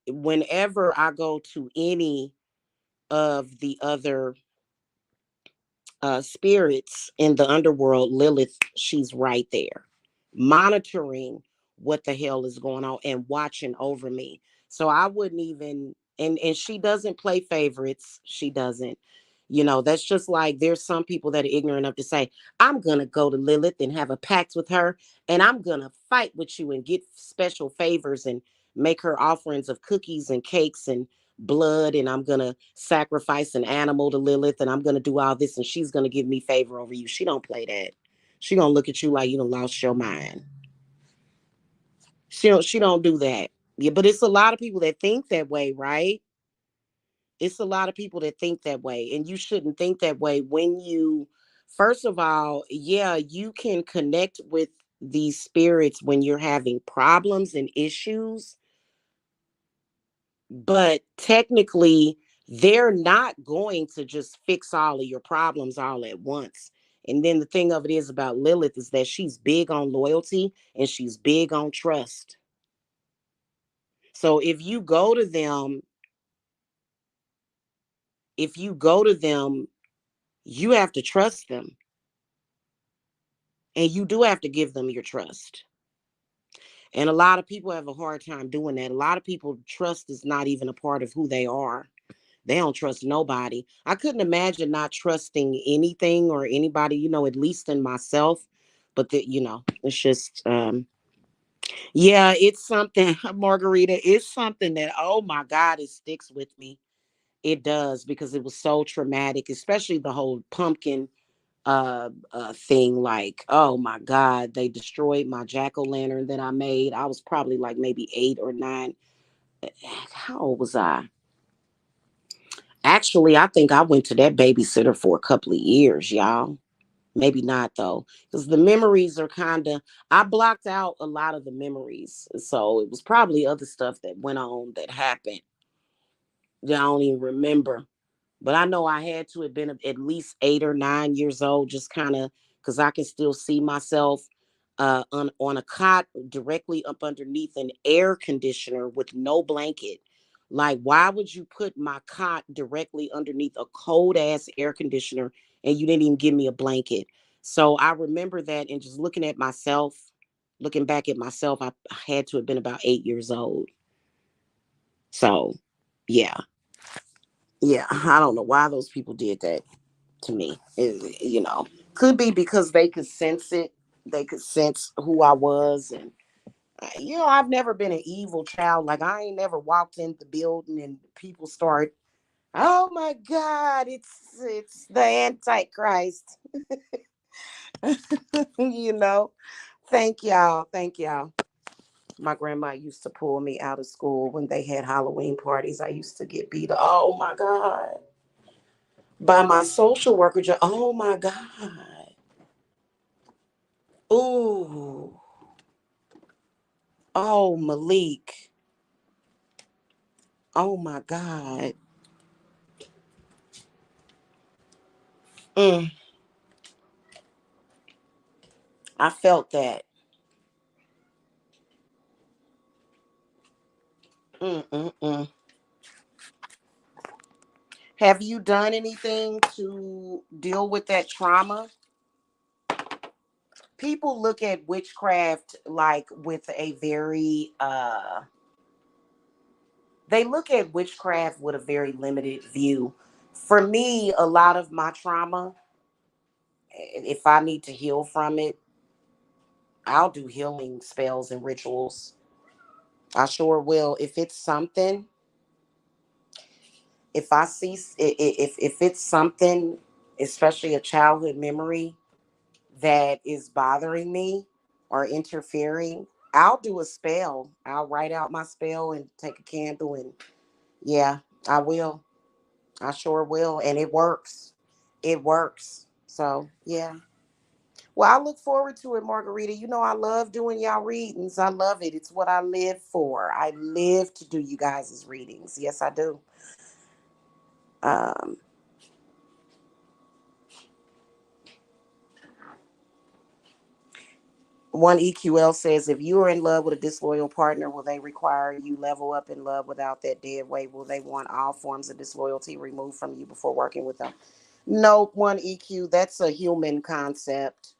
Whenever I go to any of the other spirits in the underworld, Lilith, she's right there, monitoring what the hell is going on and watching over me. So I wouldn't even, and she doesn't play favorites. She doesn't. You know, that's just like there's some people that are ignorant enough to say, I'm gonna go to Lilith and have a pact with her, and I'm gonna fight with you and get special favors and make her offerings of cookies and cakes and blood, and I'm gonna sacrifice an animal to Lilith, and I'm gonna do all this, and she's gonna give me favor over you. She don't play that. She gonna look at you like you done lost your mind. She don't do that. Yeah, but it's a lot of people that think that way, right? It's a lot of people that think that way, and you shouldn't think that way when you, first of all, yeah, you can connect with these spirits when you're having problems and issues, but technically they're not going to just fix all of your problems all at once. And then the thing of it is about Lilith is that she's big on loyalty and she's big on trust. So if you go to them, you have to trust them, and you do have to give them your trust. And a lot of people have a hard time doing that. A lot of people, trust is not even a part of who they are. They don't trust nobody. I couldn't imagine not trusting anything or anybody, at least in myself. But it's just yeah, it's something, Margarita, it's something that, oh my God, it sticks with me. It does, because it was so traumatic, especially the whole pumpkin thing. Like, oh my God, they destroyed my jack-o'-lantern that I made. I was probably like maybe 8 or 9. How old was I? Actually, I think I went to that babysitter for a couple of years, y'all. Maybe not though, because the memories are kind of, I blocked out a lot of the memories. So it was probably other stuff that went on that happened that I don't even remember. But I know I had to have been at least 8 or 9 years old, just kind of, because I can still see myself on a cot directly up underneath an air conditioner with no blanket. Like, why would you put my cot directly underneath a cold ass air conditioner and you didn't even give me a blanket? So I remember that, and just looking at myself, looking back at myself, I had to have been about 8 years old. So, yeah. Yeah, I don't know why those people did that to me. Could be because they could sense it. They could sense who I was, and I've never been an evil child. Like, I ain't never walked in the building and people start, oh my God, it's the Antichrist. you know. Thank y'all. My grandma used to pull me out of school when they had Halloween parties. I used to get beat up. Oh my God. By my social worker. Oh my God. Ooh. Oh, Malik. Oh my God. Mm, I felt that. Mm. Have you done anything to deal with that trauma? People look at witchcraft like with a very they look at witchcraft with a very limited view. For me, a lot of my trauma, if I need to heal from it, I'll do healing spells and rituals. I sure will. If it's something, if I see, if it's something, especially a childhood memory that is bothering me or interfering, I'll do a spell. I'll write out my spell and take a candle, and yeah, I will. I sure will. And it works. It works. So, yeah. Well, I look forward to it, Margarita. I love doing y'all readings. I love it. It's what I live for. I live to do you guys' readings. Yes, I do. Um, One EQL says, if you are in love with a disloyal partner, will they require you level up in love without that dead weight? Will they want all forms of disloyalty removed from you before working with them? No, one EQ, that's a human concept.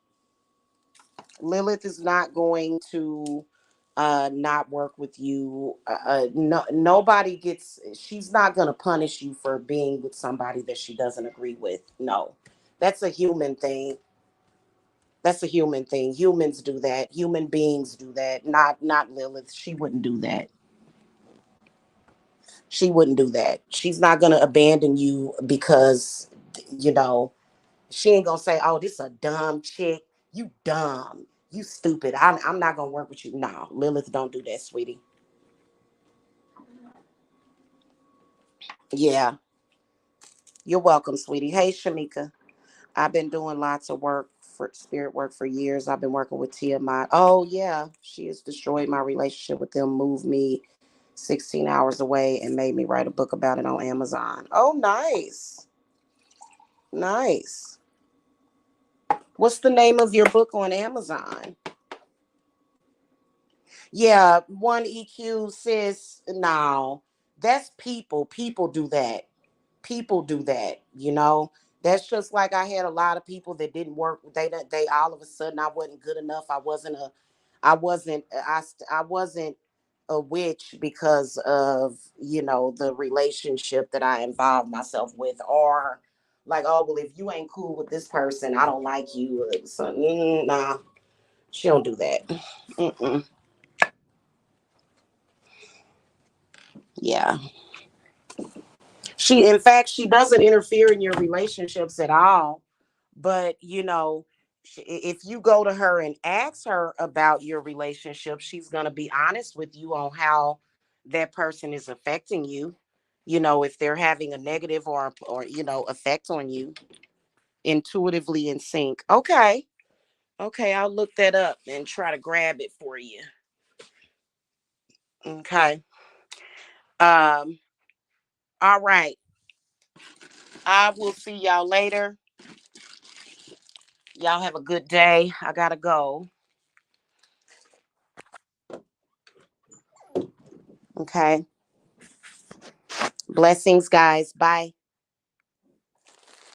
Lilith is not going to not work with you. No, nobody gets, she's not going to punish you for being with somebody that she doesn't agree with. No, that's a human thing. That's a human thing. Humans do that. Human beings do that. Not Lilith. She wouldn't do that. She wouldn't do that. She's not gonna abandon you because you know she ain't gonna say, "Oh, this a dumb chick. You dumb. You stupid. I'm not gonna work with you." No, Lilith, don't do that, sweetie. Yeah, you're welcome, sweetie. Hey, Shamika. I've been doing lots of work for spirit work for years. I've been working with Tiamat. Oh yeah, she has destroyed my relationship with them, moved me 16 hours away, and made me write a book about it on Amazon. Oh, nice, nice. What's the name of your book on Amazon? Yeah, one EQ says no. That's people. People do that. People do that, that's just like I had a lot of people that didn't work. They all of a sudden I wasn't good enough. I wasn't a witch because of the relationship that I involved myself with, or like, oh well, if you ain't cool with this person, I don't like you. So nah, she don't do that. Mm-mm. Yeah. In fact, she doesn't interfere in your relationships at all. But, if you go to her and ask her about your relationship, she's going to be honest with you on how that person is affecting you. If they're having a negative or effect on you, intuitively in sync. Okay. Okay. I'll look that up and try to grab it for you. Okay. Um, all right. I will see y'all later. Y'all have a good day. I gotta go. Okay. Blessings, guys. Bye.